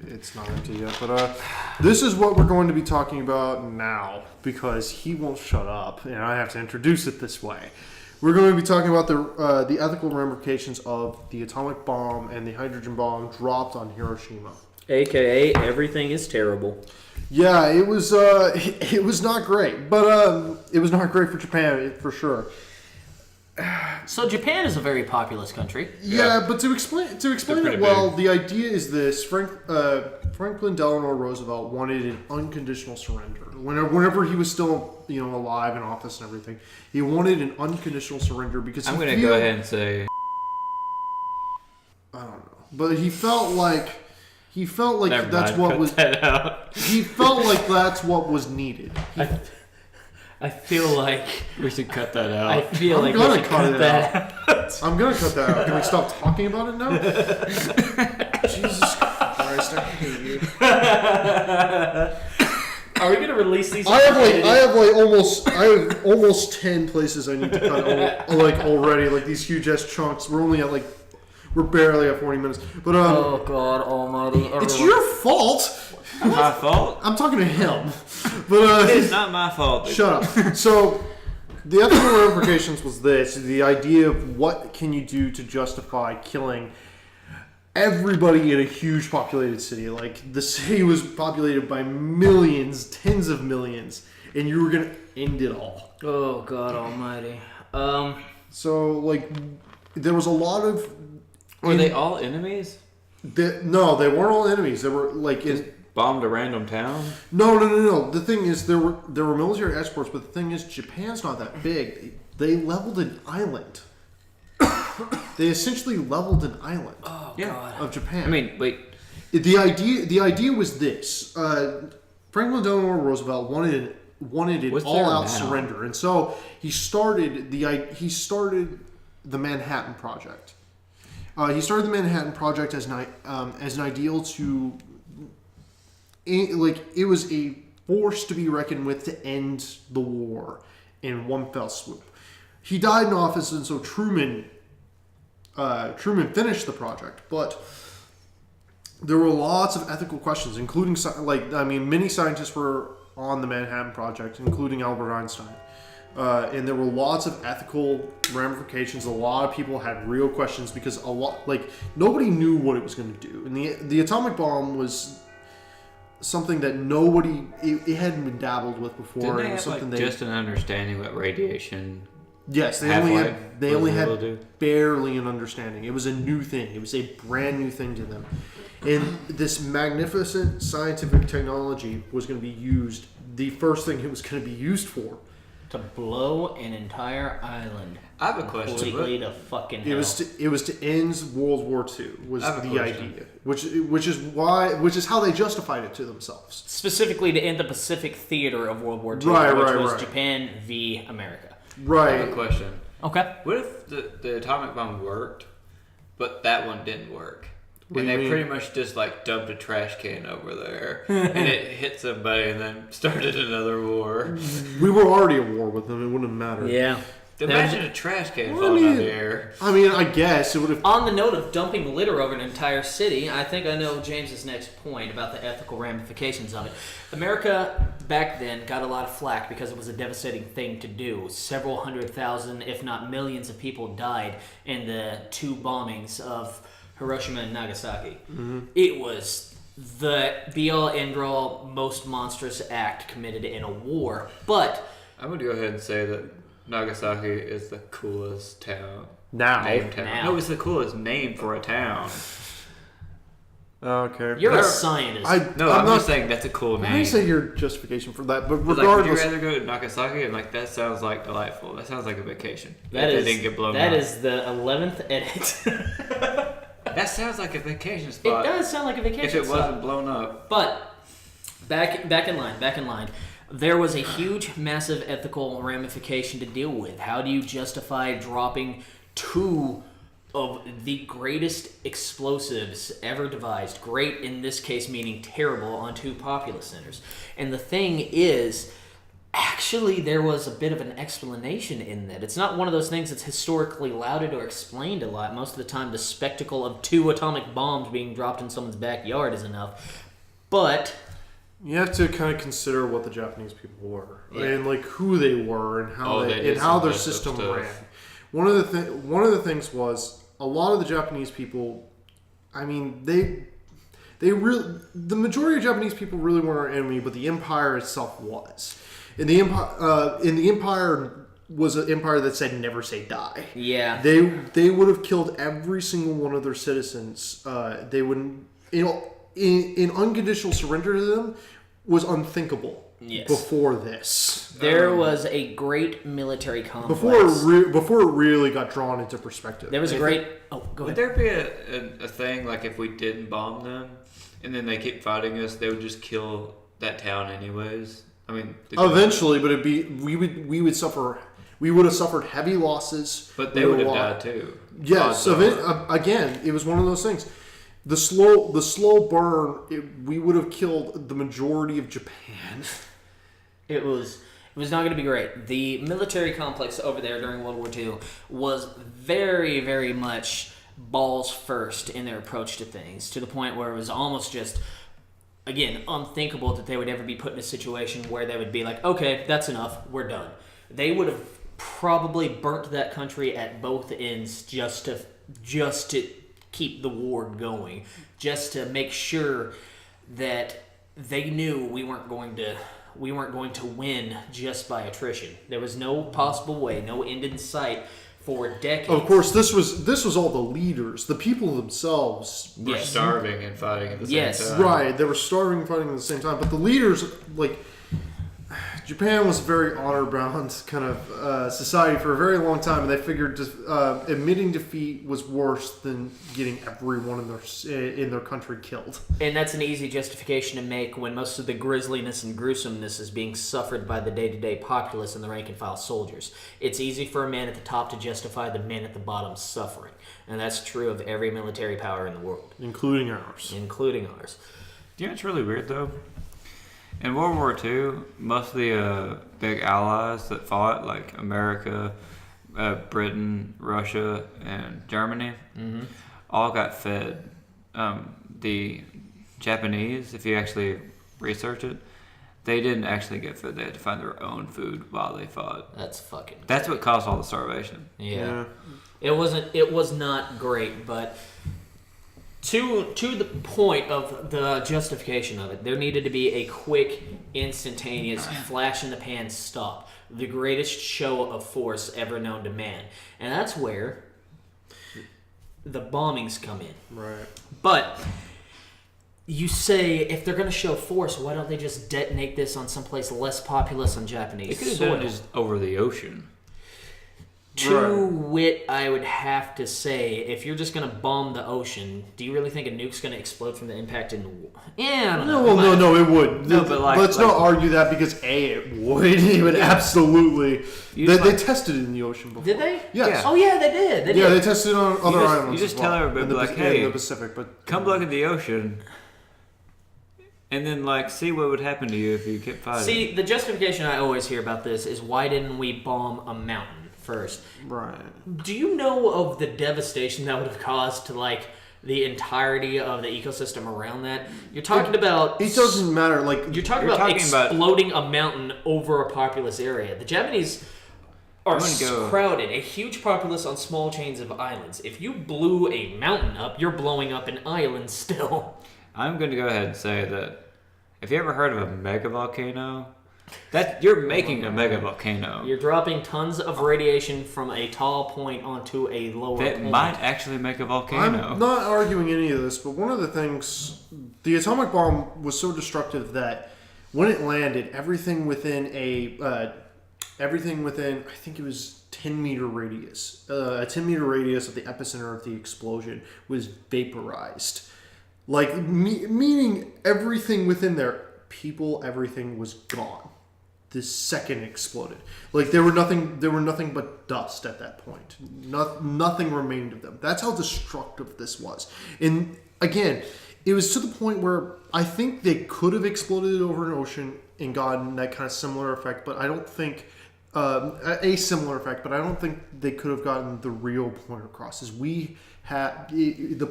Speaker 2: it's not empty yet, but this is what we're going to be talking about now because he won't shut up, and I have to introduce it this way. We're going to be talking about the ethical ramifications of the atomic bomb and the hydrogen bomb dropped on Hiroshima.
Speaker 1: AKA, everything is terrible.
Speaker 2: Yeah, it was not great, but it was not great for Japan for sure.
Speaker 1: So Japan is a very populous country.
Speaker 2: Yeah, but to explain
Speaker 3: They're
Speaker 2: it
Speaker 3: pretty
Speaker 2: well,
Speaker 3: big.
Speaker 2: the idea is this: Franklin Delano Roosevelt wanted an unconditional surrender. Whenever he was still alive in office and everything, he wanted an unconditional surrender because
Speaker 3: I'm
Speaker 2: he
Speaker 3: gonna
Speaker 2: feel-
Speaker 3: go ahead and say
Speaker 2: I don't know, but he felt like
Speaker 3: never
Speaker 2: that's
Speaker 3: mind,
Speaker 2: what
Speaker 3: cut
Speaker 2: was
Speaker 3: that out.
Speaker 2: he felt like that's what was needed.
Speaker 1: I feel like
Speaker 3: We should cut that out.
Speaker 1: I feel
Speaker 2: I'm
Speaker 1: like we
Speaker 2: gonna
Speaker 1: should
Speaker 2: cut
Speaker 1: cut
Speaker 2: it
Speaker 1: that out.
Speaker 2: I'm gonna cut that out. Can we stop talking about it now? Jesus Christ, I hate you.
Speaker 1: Are we gonna release these?
Speaker 2: I have almost 10 places I need to cut already. Like these huge ass chunks. We're barely at 40 minutes. But
Speaker 1: Oh God Almighty!
Speaker 2: it's
Speaker 1: everyone.
Speaker 2: your fault.
Speaker 3: My fault?
Speaker 2: I'm talking to him. But
Speaker 3: It's not my fault.
Speaker 2: shut up. So the ethical ramifications was this: the idea of what can you do to justify killing everybody in a huge populated city. Like the city was populated by millions, tens of millions, and you were gonna end it all.
Speaker 1: Oh God Almighty!
Speaker 2: So like there was a lot of
Speaker 3: Were they all enemies?
Speaker 2: no, they weren't all enemies. They were like
Speaker 3: Bombed a random town?
Speaker 2: no. The thing is there were military exports, but the thing is Japan's not that big. They leveled an island. They essentially leveled an island
Speaker 1: Oh
Speaker 3: Yeah.
Speaker 1: God!
Speaker 2: of Japan.
Speaker 3: I mean, wait.
Speaker 2: The idea was this: Franklin Delano Roosevelt wanted an
Speaker 3: What's there
Speaker 2: all-out
Speaker 3: now?
Speaker 2: surrender, and so he started the Manhattan Project. He started the Manhattan Project as an ideal to, it was a force to be reckoned with to end the war in one fell swoop. He died in office, and so Truman finished the project, but there were lots of ethical questions, including many scientists were on the Manhattan Project, including Albert Einstein. And there were lots of ethical ramifications. A lot of people had real questions because nobody knew what it was going to do. And the atomic bomb was something that it hadn't been dabbled with before.
Speaker 3: Didn't they
Speaker 2: It
Speaker 3: have
Speaker 2: was something
Speaker 3: just an understanding what radiation?
Speaker 2: yes, they
Speaker 3: half-life
Speaker 2: only
Speaker 3: was
Speaker 2: had
Speaker 3: able to do?
Speaker 2: barely an understanding. It was a new thing. It was a brand new thing to them. And this magnificent scientific technology was going to be used. The first thing it was going to be used for.
Speaker 1: To blow an entire island
Speaker 3: I have a question.
Speaker 1: completely to fucking hell.
Speaker 2: It was to end World War II was
Speaker 3: I have a
Speaker 2: the
Speaker 3: question.
Speaker 2: idea, which is how they justified it to themselves.
Speaker 1: Specifically to end the Pacific theater of World War II,
Speaker 2: Right,
Speaker 1: which
Speaker 2: right,
Speaker 1: was
Speaker 2: right.
Speaker 1: Japan v. America.
Speaker 3: I have
Speaker 2: Right.
Speaker 3: a question.
Speaker 1: Okay.
Speaker 3: What if the atomic bomb worked, but that one didn't work?
Speaker 2: What
Speaker 3: And
Speaker 2: do you
Speaker 3: they
Speaker 2: mean?
Speaker 3: pretty much just dumped a trash can over there, and it hit somebody, and then started another war.
Speaker 2: We were already at war with them. It wouldn't matter.
Speaker 1: Yeah.
Speaker 3: Imagine a trash can
Speaker 2: Well, I
Speaker 3: falling out of
Speaker 2: mean-
Speaker 3: the air.
Speaker 2: I mean, I guess it would have.
Speaker 1: On the note of dumping litter over an entire city, I think I know James's next point about the ethical ramifications of it. America back then got a lot of flack because it was a devastating thing to do. Several 100,000, if not millions of people died in the two bombings of Hiroshima and Nagasaki.
Speaker 2: Mm-hmm.
Speaker 1: It was the be-all, end-all, most monstrous act committed in a war. But
Speaker 3: I'm going to go ahead and say that Nagasaki is the coolest town.
Speaker 2: Now.
Speaker 3: Name town.
Speaker 1: Now.
Speaker 3: No, it's the coolest name for a town.
Speaker 2: Okay.
Speaker 1: you're a
Speaker 3: There-
Speaker 1: scientist.
Speaker 3: No, I'm
Speaker 2: not
Speaker 3: just saying that's a cool
Speaker 2: I
Speaker 3: name.
Speaker 2: say your justification for that, but
Speaker 3: Like, would you
Speaker 2: regardless,
Speaker 3: rather go to Nagasaki? And like, that sounds like delightful. That sounds like a vacation.
Speaker 1: That
Speaker 3: If
Speaker 1: is
Speaker 3: they didn't get blown
Speaker 1: that
Speaker 3: up.
Speaker 1: is the 11th edit.
Speaker 3: That sounds like a vacation
Speaker 1: It
Speaker 3: spot.
Speaker 1: does sound like a vacation
Speaker 3: If it
Speaker 1: spot.
Speaker 3: wasn't blown up.
Speaker 1: But back in line. There was a huge, massive ethical ramification to deal with. How do you justify dropping 2 of the greatest explosives ever devised? Great in this case meaning terrible on 2 populous centers. And the thing is, actually, there was a bit of an explanation in that. It's not one of those things that's historically lauded or explained a lot. Most of the time, the spectacle of 2 atomic bombs being dropped in someone's backyard is enough. But
Speaker 2: you have to kind of consider what the Japanese people were
Speaker 1: Yeah.
Speaker 2: and like who they were and how
Speaker 3: they did
Speaker 2: and how
Speaker 3: some
Speaker 2: their
Speaker 3: messed up
Speaker 2: system
Speaker 3: stuff.
Speaker 2: ran. One of the things was a lot of the Japanese people. I mean, the majority of Japanese people really weren't our enemy, but the empire itself was. And the empire was an empire that said never say die.
Speaker 1: yeah,
Speaker 2: They would have killed every single one of their citizens. They would, in unconditional surrender to them was unthinkable.
Speaker 1: Yes.
Speaker 2: Before this,
Speaker 1: there was a great military complex.
Speaker 2: before it really got drawn into perspective.
Speaker 1: There was a great. Oh, go
Speaker 3: Would
Speaker 1: ahead.
Speaker 3: there be a thing like if we didn't bomb them and then they keep fighting us, they would just kill that town anyways? I mean,
Speaker 2: Eventually, but it'd be we would have suffered heavy losses.
Speaker 3: but they would have died too.
Speaker 2: Yes.
Speaker 3: Odds
Speaker 2: So
Speaker 3: are.
Speaker 2: again, it was one of those things. The slow burn. We would have killed the majority of Japan.
Speaker 1: It was not going to be great. The military complex over there during World War II was very, very much balls first in their approach to things, to the point where it was almost just, again, unthinkable that they would ever be put in a situation where they would be like, okay, that's enough, we're done. They would have probably burnt that country at both ends just to keep the war going, just to make sure that they knew we weren't going to win just by attrition. There was no possible way, no end in sight for decades.
Speaker 2: Of course, this was all the leaders, the people themselves.
Speaker 3: We're
Speaker 1: Yes.
Speaker 3: starving and fighting at the
Speaker 1: Yes.
Speaker 3: same time.
Speaker 2: Right, they were starving and fighting at the same time, but the leaders, like, Japan was a very honor-bound kind of society for a very long time, and they figured admitting defeat was worse than getting everyone in their country killed.
Speaker 1: And that's an easy justification to make when most of the grisliness and gruesomeness is being suffered by the day-to-day populace and the rank-and-file soldiers. It's easy for a man at the top to justify the men at the bottom suffering. And that's true of every military power in the world,
Speaker 2: Including ours.
Speaker 1: including ours.
Speaker 3: You know, it's really weird though. In World War II, most of the big allies that fought, like America, Britain, Russia, and Germany, all got fed. The Japanese, if you actually research it, they didn't actually get fed. They had to find their own food while they fought.
Speaker 1: That's fucking...
Speaker 3: That's what caused all the starvation.
Speaker 1: Yeah. It was not great, but to the point of the justification of it, there needed to be a quick, instantaneous, flash in the pan stop. The greatest show of force ever known to man. And that's where the bombings come in.
Speaker 2: Right.
Speaker 1: But you say, if they're going to show force, why don't they just detonate this on someplace less populous on
Speaker 3: They
Speaker 1: Japanese
Speaker 3: could have
Speaker 1: soil?
Speaker 3: done it just over the ocean.
Speaker 1: To wit, I would have to say, if you're just going to bomb the ocean, do you really think a nuke's going to explode from the impact in... Yeah, I don't know.
Speaker 2: No, it would.
Speaker 3: No, but
Speaker 2: let's not argue that because it would. It would absolutely. They tested it in the ocean before.
Speaker 1: Did they?
Speaker 2: Yes.
Speaker 3: Yeah.
Speaker 1: Oh, yeah, they did. They
Speaker 2: Yeah,
Speaker 1: did.
Speaker 2: they tested it on other
Speaker 3: just-
Speaker 2: islands.
Speaker 3: you just
Speaker 2: as
Speaker 3: tell
Speaker 2: well.
Speaker 3: everybody,
Speaker 2: in the,
Speaker 3: like,
Speaker 2: in
Speaker 3: hey,
Speaker 2: the Pacific, but
Speaker 3: Come look at the ocean, and then like see what would happen to you if you kept fighting.
Speaker 1: See, the justification I always hear about this is, why didn't we bomb a mountain first?
Speaker 2: right.
Speaker 1: Do you know of the devastation that would have caused to, like, the entirety of the ecosystem around that? You're talking about...
Speaker 2: It doesn't matter. Like
Speaker 1: You're talking
Speaker 3: You're
Speaker 1: about
Speaker 3: talking about-
Speaker 1: exploding a mountain over a populous area. The Japanese are
Speaker 3: I'm gonna go-
Speaker 1: crowded, a huge populace on small chains of islands. If you blew a mountain up, you're blowing up an island still.
Speaker 3: I'm going to go ahead and say that if you ever heard of a mega volcano, that you're making a mega volcano.
Speaker 1: You're dropping tons of radiation from a tall point onto a lower
Speaker 3: That
Speaker 1: point.
Speaker 3: might actually make a volcano.
Speaker 2: I'm not arguing any of this, but one of the things, the atomic bomb was so destructive that when it landed, everything within, I think it was 10-meter radius, a 10-meter radius of the epicenter of the explosion was vaporized. Like, meaning everything within there, people, everything was gone. The second it exploded. Like, there were nothing but dust at that point. Nothing remained of them. That's how destructive this was. And again, it was to the point where I think they could have exploded it over an ocean and gotten that kind of similar effect, but I don't think a similar effect, but I don't think they could have gotten the real point across. The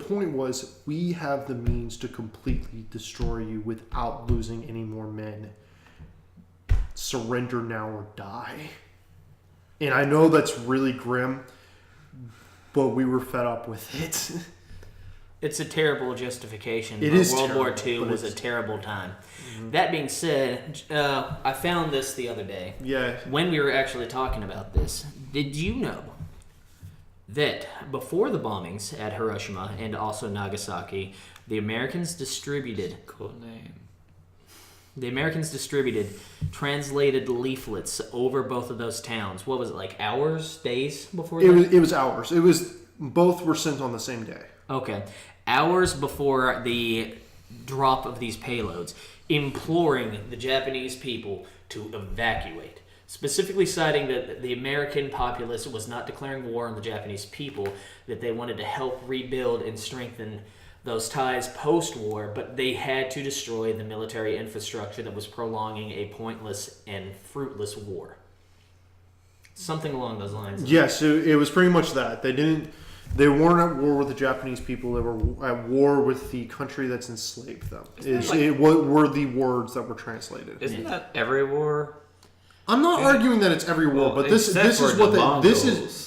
Speaker 2: point was, we have the means to completely destroy you without losing any more men. Surrender now or die. And I know that's really grim, but we were fed up with it.
Speaker 1: It's a terrible justification.
Speaker 2: It is
Speaker 1: World War
Speaker 2: terrible,
Speaker 1: II was a terrible time. That being said, I found this the other day.
Speaker 2: Yeah.
Speaker 1: When we were actually talking about this, did you know that before the bombings at Hiroshima and also Nagasaki, the Americans distributed
Speaker 3: Cool name.
Speaker 1: translated leaflets over both of those towns. What was it, like hours, days before
Speaker 2: It was hours. Both were sent on the same day.
Speaker 1: Okay. Hours before the drop of these payloads, imploring the Japanese people to evacuate. Specifically citing that the American populace was not declaring war on the Japanese people, that they wanted to help rebuild and strengthen those ties post-war, but they had to destroy the military infrastructure that was prolonging a pointless and fruitless war. Something along those lines.
Speaker 2: Yes, it was pretty much that. They weren't at war with the Japanese people. They were at war with the country that's enslaved them. What were the words that were translated?
Speaker 3: Isn't that every war?
Speaker 2: I'm not arguing that it's every war, but this is what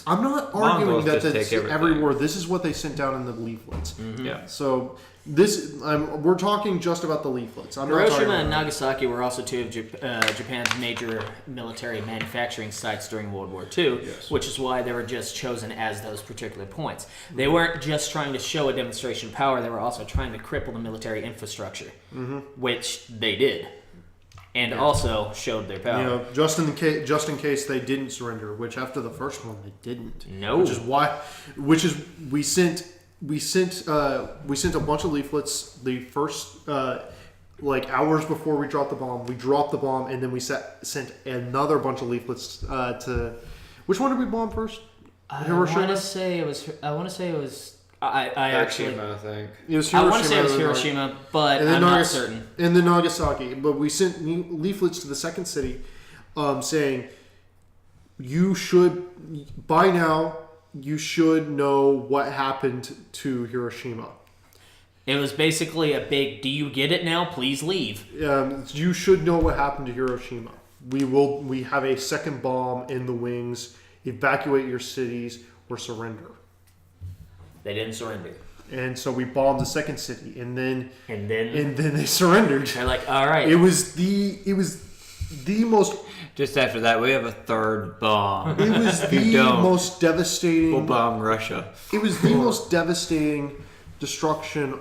Speaker 2: I'm not arguing that it's every war. This is what they sent down in the leaflets.
Speaker 3: Mm-hmm. Yeah.
Speaker 2: So we're talking just about the leaflets.
Speaker 1: Hiroshima and Nagasaki were also two of Japan's major military manufacturing sites during World War II, which is why they were just chosen as those particular points. They weren't just trying to show a demonstration of power; they were also trying to cripple the military infrastructure, which they did. And also showed their power.
Speaker 2: You know, just in case they didn't surrender, which after the first one they didn't.
Speaker 1: No.
Speaker 2: We sent a bunch of leaflets the first hours before we dropped the bomb. We dropped the bomb, and then we sent another bunch of leaflets to. Which one did we bomb first? Hiroshima?
Speaker 1: I want to say it was.
Speaker 3: Hiroshima, I think.
Speaker 2: It was Hiroshima.
Speaker 1: I want to say it was Hiroshima, but I'm not certain.
Speaker 2: And then Nagasaki. But we sent leaflets to the second city saying, by now, you should know what happened to Hiroshima.
Speaker 1: It was basically a big, do you get it now? Please leave.
Speaker 2: You should know what happened to Hiroshima. We have a second bomb in the wings. Evacuate your cities or surrender.
Speaker 1: They didn't surrender.
Speaker 2: And so we bombed the second city, and then they surrendered.
Speaker 1: They're like, all right.
Speaker 2: It was the most.
Speaker 3: Just after that, we have a third bomb.
Speaker 2: It was the most devastating.
Speaker 3: We'll bomb Russia.
Speaker 2: It was the most devastating destruction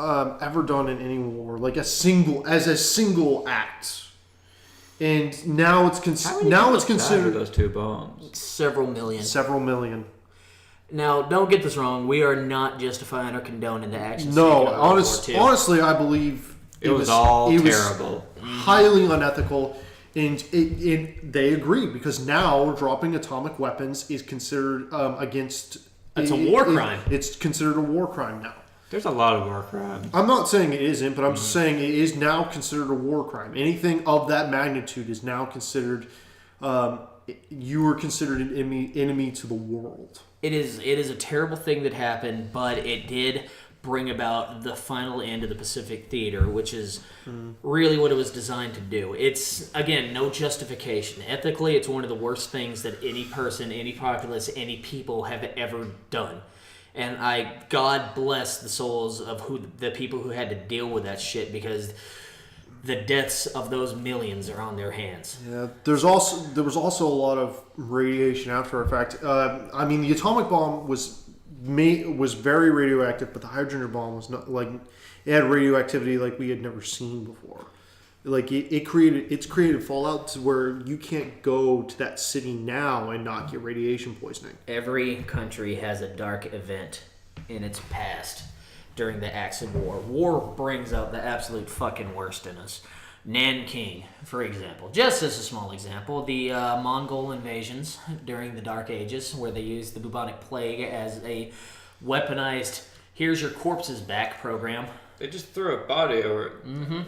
Speaker 2: ever done in any war, like a single act. And now it's considered
Speaker 3: those two bombs.
Speaker 1: Several million. Now, don't get this wrong. We are not justifying or condoning the actions.
Speaker 2: No, honestly, I believe
Speaker 3: it was all terrible,
Speaker 2: highly unethical, and they agree because now dropping atomic weapons is considered against.
Speaker 1: It's a war crime.
Speaker 2: It's considered a war crime now.
Speaker 3: There's a lot of war crimes.
Speaker 2: I'm not saying it isn't, but I'm just saying it is now considered a war crime. Anything of that magnitude is now considered. You are considered an enemy to the world.
Speaker 1: It is a terrible thing that happened, but it did bring about the final end of the Pacific Theater, which is really what it was designed to do. It's, again, no justification. Ethically, it's one of the worst things that any person, any populace, any people have ever done. And God bless the souls of the people who had to deal with that shit, because the deaths of those millions are on their hands.
Speaker 2: Yeah, there was also a lot of radiation after effect. I mean, the atomic bomb was very radioactive, but the hydrogen bomb was not, like, it had radioactivity like we had never seen before. Like it's created fallout to where you can't go to that city now and not get radiation poisoning.
Speaker 1: Every country has a dark event in its past during the acts of war. War brings out the absolute fucking worst in us. Nanking, for example. Just as a small example, the Mongol invasions during the Dark Ages, where they used the bubonic plague as a weaponized, here's your corpses back program.
Speaker 3: They just threw a body over it.
Speaker 1: Mm-hmm.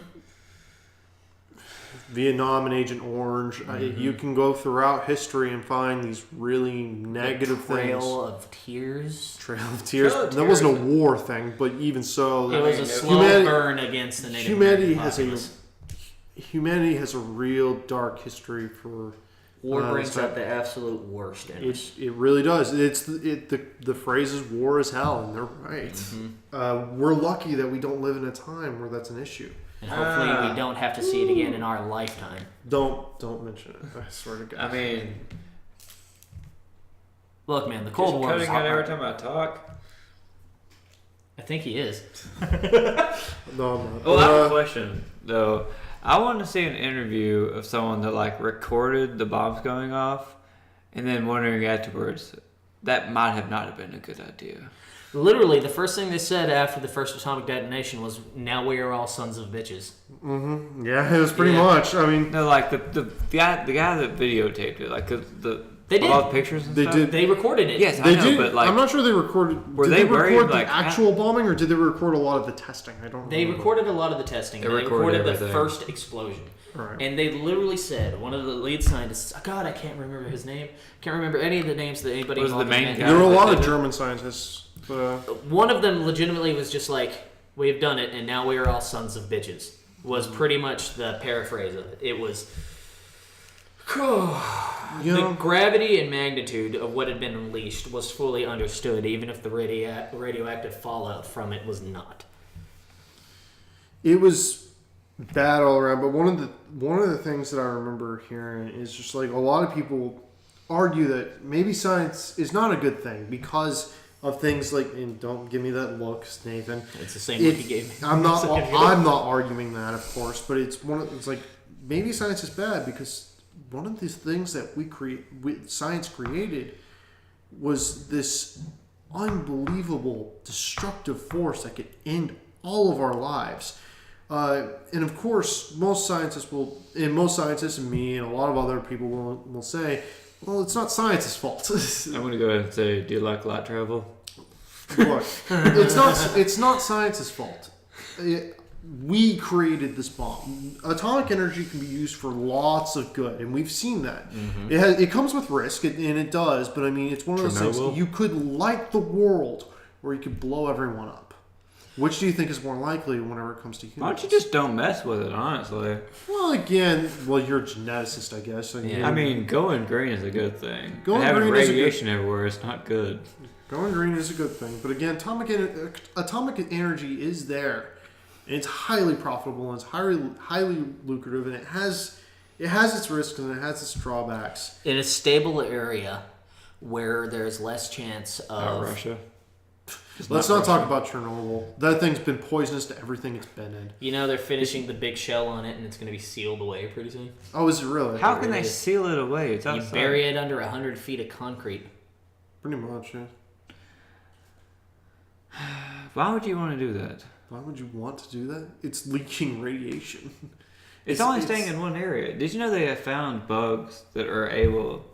Speaker 2: Vietnam and Agent Orange. You can go throughout history and find these really negative things.
Speaker 1: Trail of Tears.
Speaker 2: Trail of Tears. That wasn't a war thing, but even so,
Speaker 1: It was a slow burn against the Native American populace.
Speaker 2: Humanity has a real dark history for.
Speaker 1: War brings out the absolute worst in us.
Speaker 2: It really does. The phrase is "war is hell," and they're right. Mm-hmm. We're lucky that we don't live in a time where that's an issue.
Speaker 1: And hopefully we don't have to see it again in our lifetime.
Speaker 2: Don't mention it. I swear to God.
Speaker 3: I mean,
Speaker 1: look, man, the Cold War.
Speaker 3: Cutting out every time I talk.
Speaker 1: I think he is.
Speaker 2: No, I'm not.
Speaker 3: Well, I have a question though. I want to see an interview of someone that like recorded the bombs going off, and then wondering afterwards that might have not have been a good idea.
Speaker 1: Literally, the first thing they said after the first atomic detonation was, "Now we are all sons of bitches."
Speaker 2: Mm-hmm. Yeah, it was pretty much. I mean,
Speaker 3: No, like the guy that videotaped it, like 'cause
Speaker 1: They did.
Speaker 3: all the pictures and
Speaker 2: They
Speaker 3: stuff.
Speaker 2: did.
Speaker 1: They recorded it.
Speaker 3: Yes,
Speaker 2: they
Speaker 3: I know,
Speaker 2: did.
Speaker 3: but like,
Speaker 2: I'm not sure they recorded.
Speaker 3: Were
Speaker 2: did
Speaker 3: they
Speaker 2: record
Speaker 3: worried,
Speaker 2: the
Speaker 3: like,
Speaker 2: actual bombing, or did they record a lot of the testing? I don't.
Speaker 1: They
Speaker 2: remember.
Speaker 1: recorded a lot of the testing.
Speaker 3: They
Speaker 1: They
Speaker 3: recorded
Speaker 1: recorded the
Speaker 3: everything.
Speaker 1: first explosion.
Speaker 2: Right.
Speaker 1: And they literally said, one of the lead scientists, God, I can't remember his name. Can't remember any of the names that anybody
Speaker 3: Was the
Speaker 1: involved in
Speaker 3: main
Speaker 1: it.
Speaker 3: guy?
Speaker 2: There were a lot
Speaker 3: Yeah.
Speaker 2: of German scientists.
Speaker 1: One of them legitimately was just like, we've done it, and now we are all sons of bitches, was pretty much the paraphrase of it. It was... The gravity and magnitude of what had been unleashed was fully understood, even if the radioactive fallout from it was not.
Speaker 2: It was bad all around, but one of the things that I remember hearing is just like a lot of people argue that maybe science is not a good thing because of things like, and don't give me that look, Nathan.
Speaker 1: It's the same look you gave me.
Speaker 2: I'm not arguing that, of course, but it's like maybe science is bad because one of these things that science created was this unbelievable destructive force that could end all of our lives. And of course, most scientists and me and a lot of other people will say, well, it's not science's fault.
Speaker 3: I'm gonna go ahead and say, do you like light travel?
Speaker 2: Look, it's not science's fault. We created this bomb. Atomic energy can be used for lots of good, and we've seen that. Mm-hmm. It comes with risk, and it does. But I mean, it's one of those things. You could light the world, or you could blow everyone up. Which do you think is more likely whenever it comes to humans?
Speaker 3: Why don't you just don't mess with it, honestly?
Speaker 2: Well, again, you're a geneticist, I guess. So
Speaker 3: I mean, going green is a good thing.
Speaker 2: Going
Speaker 3: having
Speaker 2: green is a
Speaker 3: radiation everywhere is not good.
Speaker 2: Going green is a good thing. But again, atomic energy is there. And it's highly profitable and it's highly lucrative, and it has its risks and it has its drawbacks.
Speaker 1: In a stable area where there's less chance of...
Speaker 3: Russia.
Speaker 2: Let's not talk about Chernobyl. That thing's been poisonous to everything it's been in.
Speaker 1: You know, they're finishing the big shell on it, and it's going to be sealed away pretty soon.
Speaker 2: Oh, is it really?
Speaker 3: How can they seal it away? It's outside.
Speaker 1: You bury it under 100 feet of concrete.
Speaker 2: Pretty much, yeah.
Speaker 3: Why would you want to do that?
Speaker 2: Why would you want to do that? It's leaking radiation.
Speaker 3: It's only staying in one area. Did you know they have found bugs that are able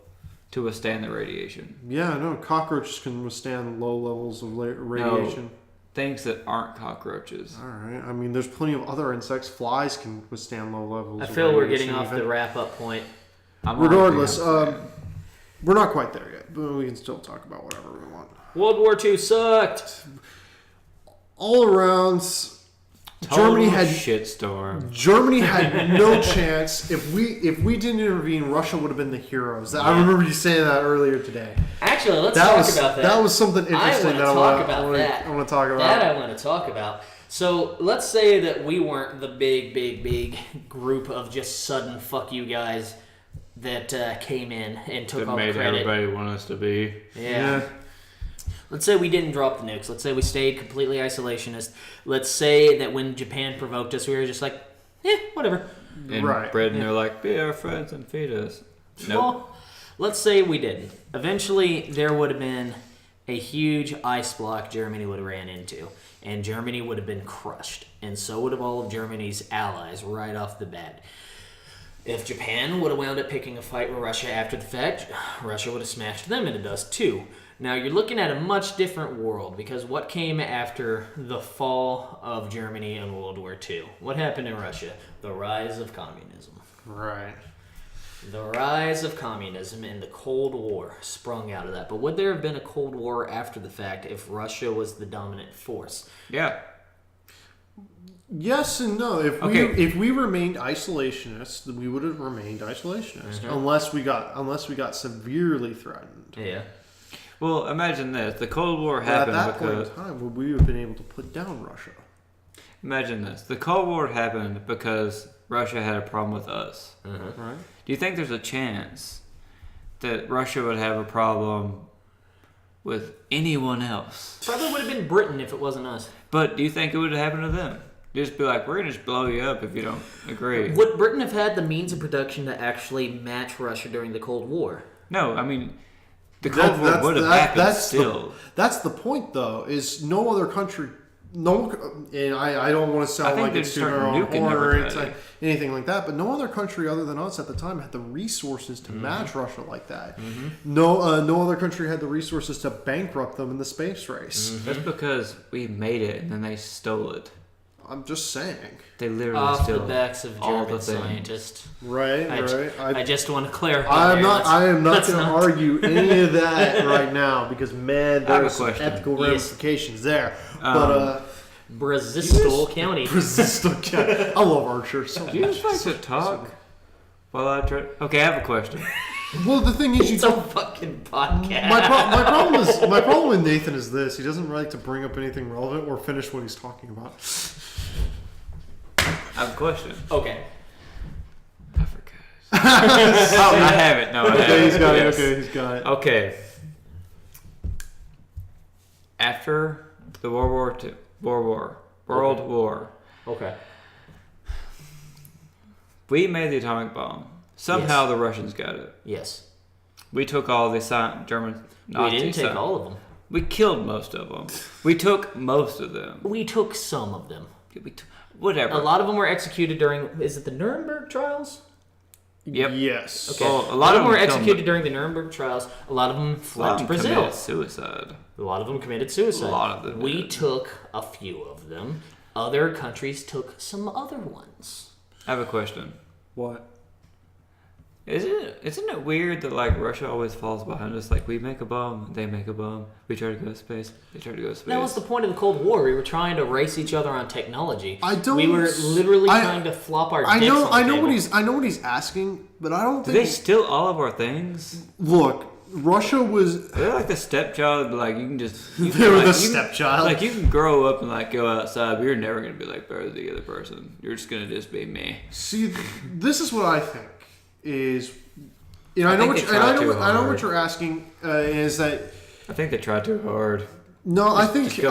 Speaker 3: to withstand the radiation?
Speaker 2: Yeah, no, cockroaches can withstand low levels of radiation.
Speaker 3: No, things that aren't cockroaches.
Speaker 2: All right. I mean, there's plenty of other insects. Flies can withstand low levels
Speaker 1: I
Speaker 2: of
Speaker 1: feel we're
Speaker 2: radiation
Speaker 1: getting off
Speaker 2: even.
Speaker 1: the wrap-up point.
Speaker 2: Regardless, we're not quite there yet, but we can still talk about whatever we want.
Speaker 1: World War II sucked.
Speaker 2: All around, Germany had
Speaker 3: shitstorm.
Speaker 2: Germany had no chance. If we didn't intervene, Russia would have been the heroes. I remember you saying that earlier today.
Speaker 1: Actually, let's talk about that.
Speaker 2: That was something interesting
Speaker 1: I want to talk about.
Speaker 2: That
Speaker 1: I want to talk about. So let's say that we weren't the big group of just sudden fuck you guys that came in and took all the
Speaker 3: made
Speaker 1: credit.
Speaker 3: Everybody want us to be.
Speaker 1: Yeah. Let's say we didn't drop the nukes. Let's say we stayed completely isolationist. Let's say that when Japan provoked us, we were just like, whatever.
Speaker 3: And Britain, they're like, be our friends and feed us. Nope.
Speaker 1: Well, let's say we didn't. Eventually, there would have been a huge ice block Germany would have ran into, and Germany would have been crushed, and so would have all of Germany's allies right off the bat. If Japan would have wound up picking a fight with Russia after the fact, Russia would have smashed them into dust too. Now you're looking at a much different world, because what came after the fall of Germany in World War II? What happened in Russia? The rise of communism.
Speaker 2: Right.
Speaker 1: The rise of communism and the Cold War sprung out of that. But would there have been a Cold War after the fact if Russia was the dominant force?
Speaker 3: Yeah.
Speaker 2: Yes and no. If we remained isolationists, we would have remained isolationists unless we got severely threatened.
Speaker 1: Yeah.
Speaker 3: Well, imagine this: the Cold War
Speaker 2: But
Speaker 3: happened
Speaker 2: at that
Speaker 3: because
Speaker 2: point in time, would we have been able to put down Russia?
Speaker 3: imagine this: the Cold War happened because Russia had a problem with us.
Speaker 2: Right.
Speaker 3: Do you think there's a chance that Russia would have a problem with anyone else?
Speaker 1: Probably would have been Britain if it wasn't us.
Speaker 3: But do you think it would have happened to them? Just be like, we're gonna just blow you up if you don't agree.
Speaker 1: Would Britain have had the means of production to actually match Russia during the Cold War?
Speaker 3: No, I mean, the Cold War would have happened still.
Speaker 2: That's the point, though. Is no other country, and I don't want to sound like it's too or anything like that, but no other country other than us at the time had the resources to match Russia like that. No other country had the resources to bankrupt them in the space race.
Speaker 3: That's because we made it and then they stole it.
Speaker 2: I'm just saying.
Speaker 3: They literally
Speaker 1: Off
Speaker 3: stole
Speaker 1: the backs of
Speaker 3: all
Speaker 1: German
Speaker 3: the things.
Speaker 1: scientists.
Speaker 2: Right.
Speaker 1: I just want to clarify.
Speaker 2: I am not going to argue any of that right now because man, there's some ethical ramifications there. But
Speaker 1: Bristol County.
Speaker 2: Bristol County. I love Archer so much.
Speaker 3: Do you just like to talk while I try? Okay, I have a question.
Speaker 2: Well, the thing is,
Speaker 1: It's a fucking podcast.
Speaker 2: my problem with Nathan is this: he doesn't like to bring up anything relevant or finish what he's talking about.
Speaker 3: I have a question.
Speaker 1: Okay.
Speaker 3: I forgot. I have it. No, I have it.
Speaker 2: He's got
Speaker 3: Yes.
Speaker 2: it. Okay, he's got it.
Speaker 3: Okay. After the World War,
Speaker 1: Okay.
Speaker 3: we made the atomic bomb. Somehow the Russians got it.
Speaker 1: Yes.
Speaker 3: We took all the German Nazis.
Speaker 1: We didn't take all of them.
Speaker 3: We killed most of them. We took most of them.
Speaker 1: We took some of them.
Speaker 3: Whatever.
Speaker 1: A lot of them were executed during, is it the Nuremberg trials?
Speaker 3: Yep.
Speaker 2: Yes.
Speaker 1: Okay.
Speaker 3: Well,
Speaker 1: a lot of them were executed during the Nuremberg trials. A lot of them fled to Brazil.
Speaker 3: Committed suicide.
Speaker 1: A lot of them committed suicide.
Speaker 3: A lot of them
Speaker 1: We
Speaker 3: did.
Speaker 1: took a few of them. Other countries took some other ones.
Speaker 3: I have a question.
Speaker 2: What?
Speaker 3: Isn't it weird that like Russia always falls behind us? Like we make a bomb, they make a bomb. We try to go to space, they try to go to space.
Speaker 1: That was the point of the Cold War. We were trying to race each other on technology. We were literally trying to flop our dicks on the
Speaker 2: I know
Speaker 1: table.
Speaker 2: I know what he's asking, but I don't
Speaker 3: Did
Speaker 2: think
Speaker 3: they steal all of our things?
Speaker 2: Look, Russia was.
Speaker 3: They're like the stepchild. Like you can just.
Speaker 2: They were the stepchild.
Speaker 3: Like you can grow up and like go outside, but you're never gonna be like better than the other person. You're just gonna just be me.
Speaker 2: See, this is what I think is. You know, I know what you're asking is that.
Speaker 3: I think they tried too hard.
Speaker 2: No, I think they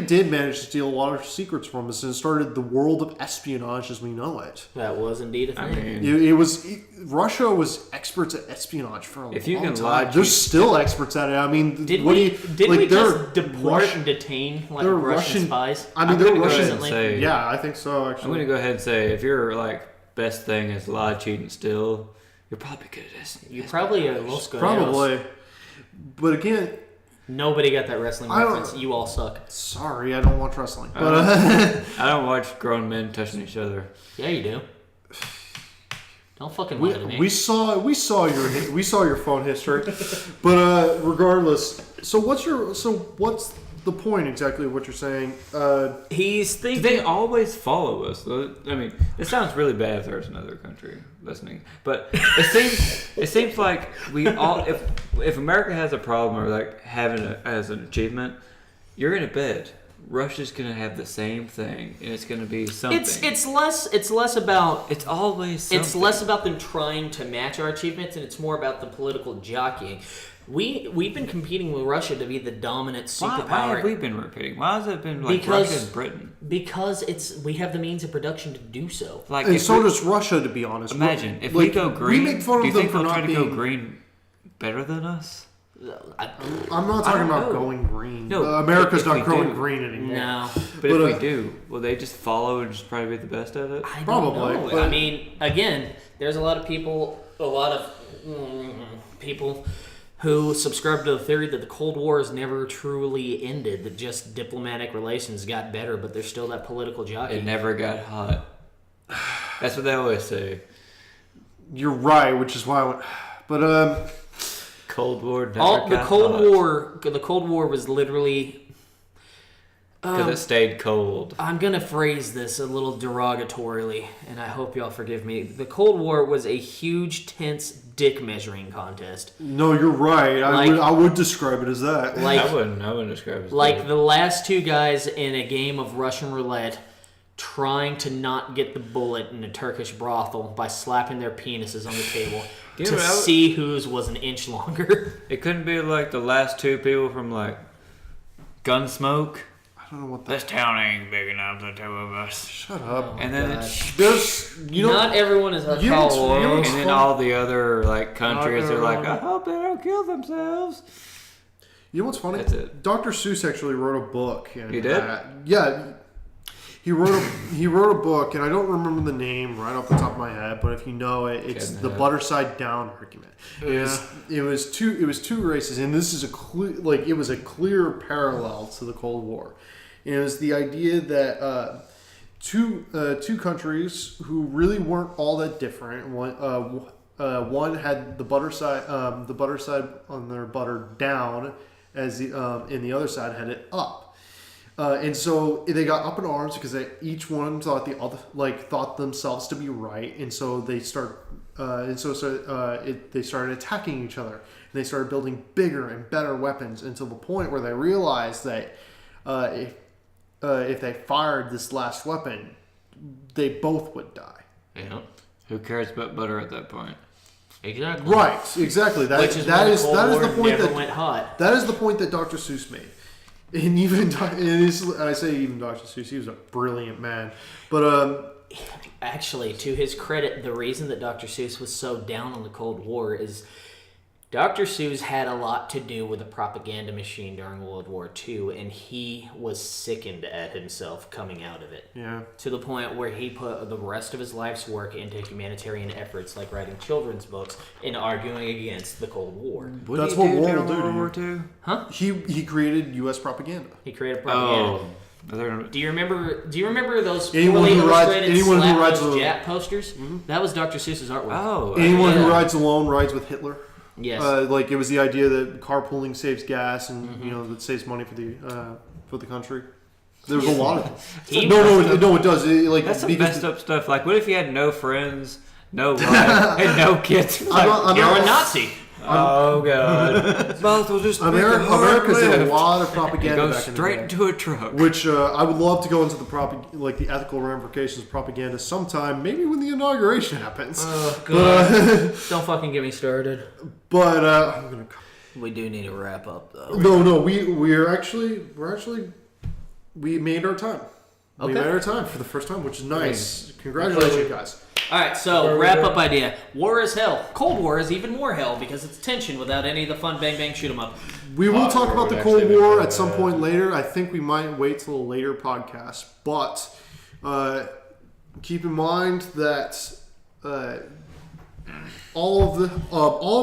Speaker 2: did manage to steal a lot of secrets from us and started the world of espionage as we know it.
Speaker 1: That was indeed a thing.
Speaker 3: I mean,
Speaker 2: It was Russia was experts at espionage for a
Speaker 3: If you
Speaker 2: long
Speaker 3: can
Speaker 2: time.
Speaker 3: lie,
Speaker 2: They're still experts at it. I mean,
Speaker 1: Did
Speaker 2: what
Speaker 1: we
Speaker 2: do you, like,
Speaker 1: we
Speaker 2: they're
Speaker 1: just deport and detain like
Speaker 2: they're
Speaker 1: Russian spies?
Speaker 2: I mean,
Speaker 3: I'm
Speaker 2: they're
Speaker 3: gonna go ahead
Speaker 2: Russian.
Speaker 3: and say,
Speaker 2: Yeah, I think so.
Speaker 3: I'm
Speaker 2: Actually,
Speaker 3: gonna go ahead and say if your like best thing is lie, cheat, and steal, you're probably good at this.
Speaker 1: You probably are Los Guerreros.
Speaker 2: probably. But again,
Speaker 1: Nobody got that wrestling
Speaker 2: I don't-
Speaker 1: reference. You all suck.
Speaker 2: sorry, I don't watch wrestling. But
Speaker 3: I don't watch grown men touching each other.
Speaker 1: Yeah, you do. Don't fucking lie to me.
Speaker 2: we saw your phone history. But regardless, what's the point exactly of what you're saying.
Speaker 1: He's
Speaker 3: Do
Speaker 1: thinking.
Speaker 3: they always follow us? I mean, it sounds really bad if there's another country listening, but it seems like we all if America has a problem or like having it as an achievement, you're gonna bet Russia's gonna have the same thing, and it's gonna be something.
Speaker 1: It's less about.
Speaker 3: It's always something.
Speaker 1: It's less about them trying to match our achievements, and it's more about the political jockeying. We've been competing with Russia to be the dominant superpower.
Speaker 3: Why have we been repeating? Why has it been like Russia and Britain?
Speaker 1: Because we have the means of production to do so.
Speaker 3: Like,
Speaker 2: And so does Russia, to be honest.
Speaker 3: Imagine if
Speaker 2: Like,
Speaker 3: we go green.
Speaker 2: we make fun
Speaker 3: do you
Speaker 2: of them
Speaker 3: think
Speaker 2: for
Speaker 3: they'll try
Speaker 2: not
Speaker 3: to go
Speaker 2: being-
Speaker 3: green better than us?
Speaker 2: I'm not talking
Speaker 3: don't
Speaker 2: about
Speaker 3: know.
Speaker 2: going green.
Speaker 3: No,
Speaker 2: America's
Speaker 3: if we
Speaker 2: not growing
Speaker 3: do-
Speaker 2: green anymore.
Speaker 1: No,
Speaker 3: But
Speaker 2: But,
Speaker 3: if we do, will they just follow and just probably be the best at it?
Speaker 1: I don't
Speaker 2: Probably,
Speaker 1: know.
Speaker 2: but-
Speaker 1: I mean, again, there's a lot of people who subscribe to the theory that the Cold War has never truly ended. That just diplomatic relations got better, but there's still that political jockey.
Speaker 3: It never got hot. That's what they always say.
Speaker 2: You're right, which is why I went. But
Speaker 3: Cold War never
Speaker 1: The
Speaker 3: got
Speaker 1: Cold
Speaker 3: hot.
Speaker 1: War. The Cold War was literally.
Speaker 3: Because it stayed cold.
Speaker 1: I'm gonna phrase this a little derogatorily, and I hope y'all forgive me. The Cold War was a huge, tense dick measuring contest.
Speaker 2: no, you're right. I would describe it as that.
Speaker 1: Like,
Speaker 3: I wouldn't describe it as
Speaker 1: like
Speaker 3: good.
Speaker 1: the last two guys in a game of Russian roulette trying to not get the bullet in a Turkish brothel by slapping their penises on the table
Speaker 3: Dude,
Speaker 1: to see whose was an inch longer.
Speaker 3: It couldn't be like the last two people from like Gunsmoke.
Speaker 2: I don't know what
Speaker 3: This town ain't big enough for the two of us.
Speaker 2: Shut up.
Speaker 3: And then
Speaker 1: God.
Speaker 2: There's
Speaker 1: Not everyone is a
Speaker 2: you know what's- you know
Speaker 1: cowboy.
Speaker 2: what's-
Speaker 3: And then all the other like countries
Speaker 2: Not
Speaker 3: are like,
Speaker 2: everyone.
Speaker 3: I hope they don't kill themselves.
Speaker 2: You know what's funny?
Speaker 3: That's it.
Speaker 2: Dr. Seuss actually wrote a book. And,
Speaker 3: He did?
Speaker 2: Yeah. He wrote a book, and I don't remember the name right off the top of my head, but if you know it, it's
Speaker 3: Kevin
Speaker 2: the
Speaker 3: Head.
Speaker 2: butter side down argument. It was two races, and this is it was a clear parallel to the Cold War. And it was the idea that two countries who really weren't all that different. One had the butter side on their butter down, as and the other side had it up. And so they got up in arms because each one thought the other thought themselves to be right, and so they they started attacking each other, and they started building bigger and better weapons until the point where they realized that if they fired this last weapon, they both would die.
Speaker 1: Yeah,
Speaker 3: Who cares about butter at that point?
Speaker 1: exactly.
Speaker 2: Right, exactly.
Speaker 1: Which is
Speaker 2: that
Speaker 1: why
Speaker 2: is
Speaker 1: the Cold
Speaker 2: that is
Speaker 1: War
Speaker 2: the point
Speaker 1: never went hot.
Speaker 2: that is the point that Dr. Seuss made. And even I say even Dr. Seuss, he was a brilliant man. But
Speaker 1: Actually, to his credit, the reason that Dr. Seuss was so down on the Cold War is Dr. Seuss had a lot to do with the propaganda machine during World War II, and he was sickened at himself coming out of it.
Speaker 2: yeah,
Speaker 1: To the point where he put the rest of his life's work into humanitarian efforts like writing children's books and arguing against the Cold War.
Speaker 3: What
Speaker 2: That's
Speaker 3: do you
Speaker 2: what
Speaker 3: do
Speaker 2: war
Speaker 3: during
Speaker 2: will do to
Speaker 3: World
Speaker 2: you.
Speaker 3: War II?
Speaker 2: he created U.S. propaganda.
Speaker 1: He created propaganda.
Speaker 3: Oh. They're-
Speaker 1: Do you remember those
Speaker 2: Anyone
Speaker 1: poorly
Speaker 2: who rides-
Speaker 1: illustrated
Speaker 2: anyone who
Speaker 1: slap
Speaker 2: rides
Speaker 1: nose
Speaker 2: the-
Speaker 1: Jap posters? That was Dr. Seuss's artwork.
Speaker 3: Oh.
Speaker 2: Anyone
Speaker 1: yeah.
Speaker 2: who rides alone rides with Hitler.
Speaker 1: Yes.
Speaker 2: It was the idea that carpooling saves gas and that saves money for the country. There's a lot of
Speaker 1: He-
Speaker 2: no, it does.
Speaker 3: That's some
Speaker 2: because
Speaker 3: messed up stuff. Like, what if you had no friends, no wife, and no kids?
Speaker 2: I'm
Speaker 1: You're
Speaker 2: not-
Speaker 1: a Nazi.
Speaker 3: Oh god! Both will just
Speaker 2: America's did a lot of propaganda
Speaker 3: Go
Speaker 2: back in the
Speaker 3: straight
Speaker 2: day.
Speaker 3: into a truck.
Speaker 2: Which I would love to go into the ethical ramifications of propaganda sometime, maybe when the inauguration happens.
Speaker 1: Oh, God. Don't fucking get me started.
Speaker 2: But I'm gonna.
Speaker 1: We do need to wrap up, though.
Speaker 2: No, we made our time. We
Speaker 1: Okay.
Speaker 2: made our time for the first time, which is nice. Congratulations, guys.
Speaker 1: All right, so wrap-up idea. War is hell. Cold War is even more hell because it's tension without any of the fun bang-bang shoot-'em-up.
Speaker 2: We will talk about
Speaker 3: would
Speaker 2: the
Speaker 3: actually
Speaker 2: Cold
Speaker 3: be
Speaker 2: War
Speaker 3: better
Speaker 2: at some
Speaker 3: than
Speaker 2: point later. I think we might wait till a later podcast, but keep in mind that all of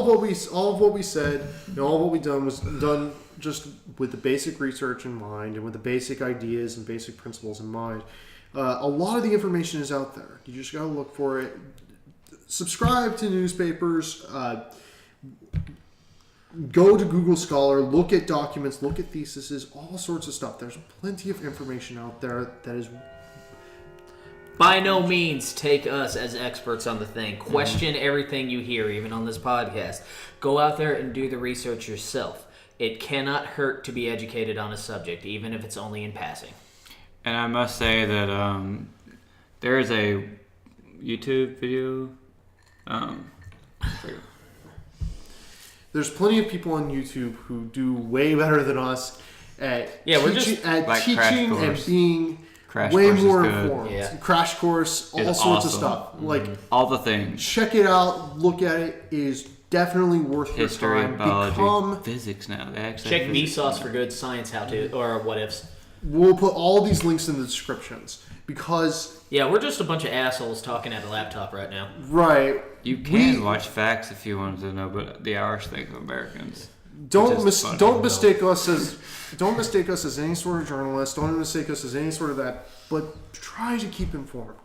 Speaker 2: what we said and all of what we done was done just with the basic research in mind and with the basic ideas and basic principles in mind. A lot of the information is out there. You just gotta look for it. Subscribe to newspapers. Go to Google Scholar, look at documents, look at theses, all sorts of stuff. There's plenty of information out there that is...
Speaker 1: By no means take us as experts on the thing. Question everything you hear, even on this podcast. Go out there and do the research yourself. It cannot hurt to be educated on a subject, even if it's only in passing.
Speaker 3: And I must say that there is a YouTube video.
Speaker 2: There's plenty of people on YouTube who do way better than us at
Speaker 1: we're
Speaker 2: teaching,
Speaker 1: just
Speaker 3: like
Speaker 2: teaching
Speaker 3: Crash
Speaker 2: and
Speaker 3: Course.
Speaker 2: being
Speaker 3: Crash
Speaker 2: way
Speaker 3: Course is
Speaker 2: more
Speaker 3: good.
Speaker 2: informed.
Speaker 1: Yeah.
Speaker 2: Crash Course, all
Speaker 3: It's
Speaker 2: sorts of
Speaker 3: awesome.
Speaker 2: stuff. Like,
Speaker 3: All the things.
Speaker 2: check it out, look at it. It is definitely worth
Speaker 3: History,
Speaker 2: your time.
Speaker 3: biology, physics now. They actually
Speaker 1: Check
Speaker 3: have physics
Speaker 1: Vsauce
Speaker 3: now.
Speaker 1: for good science how-to, or what-ifs.
Speaker 2: We'll put all these links in the descriptions because,
Speaker 1: Yeah, we're just a bunch of assholes talking at a laptop right now.
Speaker 2: right,
Speaker 3: You can watch facts if you wanted to know, but the Irish think of Americans.
Speaker 2: don't
Speaker 3: Which is funny.
Speaker 2: don't mistake us as any sort of journalist. Don't mistake us as any sort of that. But try to keep informed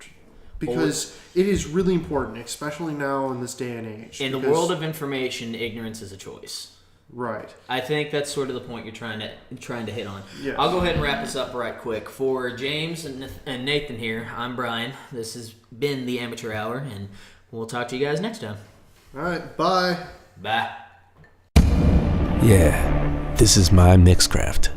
Speaker 2: because it is really important, especially now in this day and age.
Speaker 1: In the world of information, ignorance is a choice.
Speaker 2: Right.
Speaker 1: I think that's sort of the point you're trying to hit on.
Speaker 2: Yes.
Speaker 1: I'll go ahead and wrap this up right quick. For James and Nathan here, I'm Brian. This has been the Amateur Hour, and we'll talk to you guys next time.
Speaker 2: All right. Bye.
Speaker 1: Bye.
Speaker 4: Yeah, this is my Mixcraft.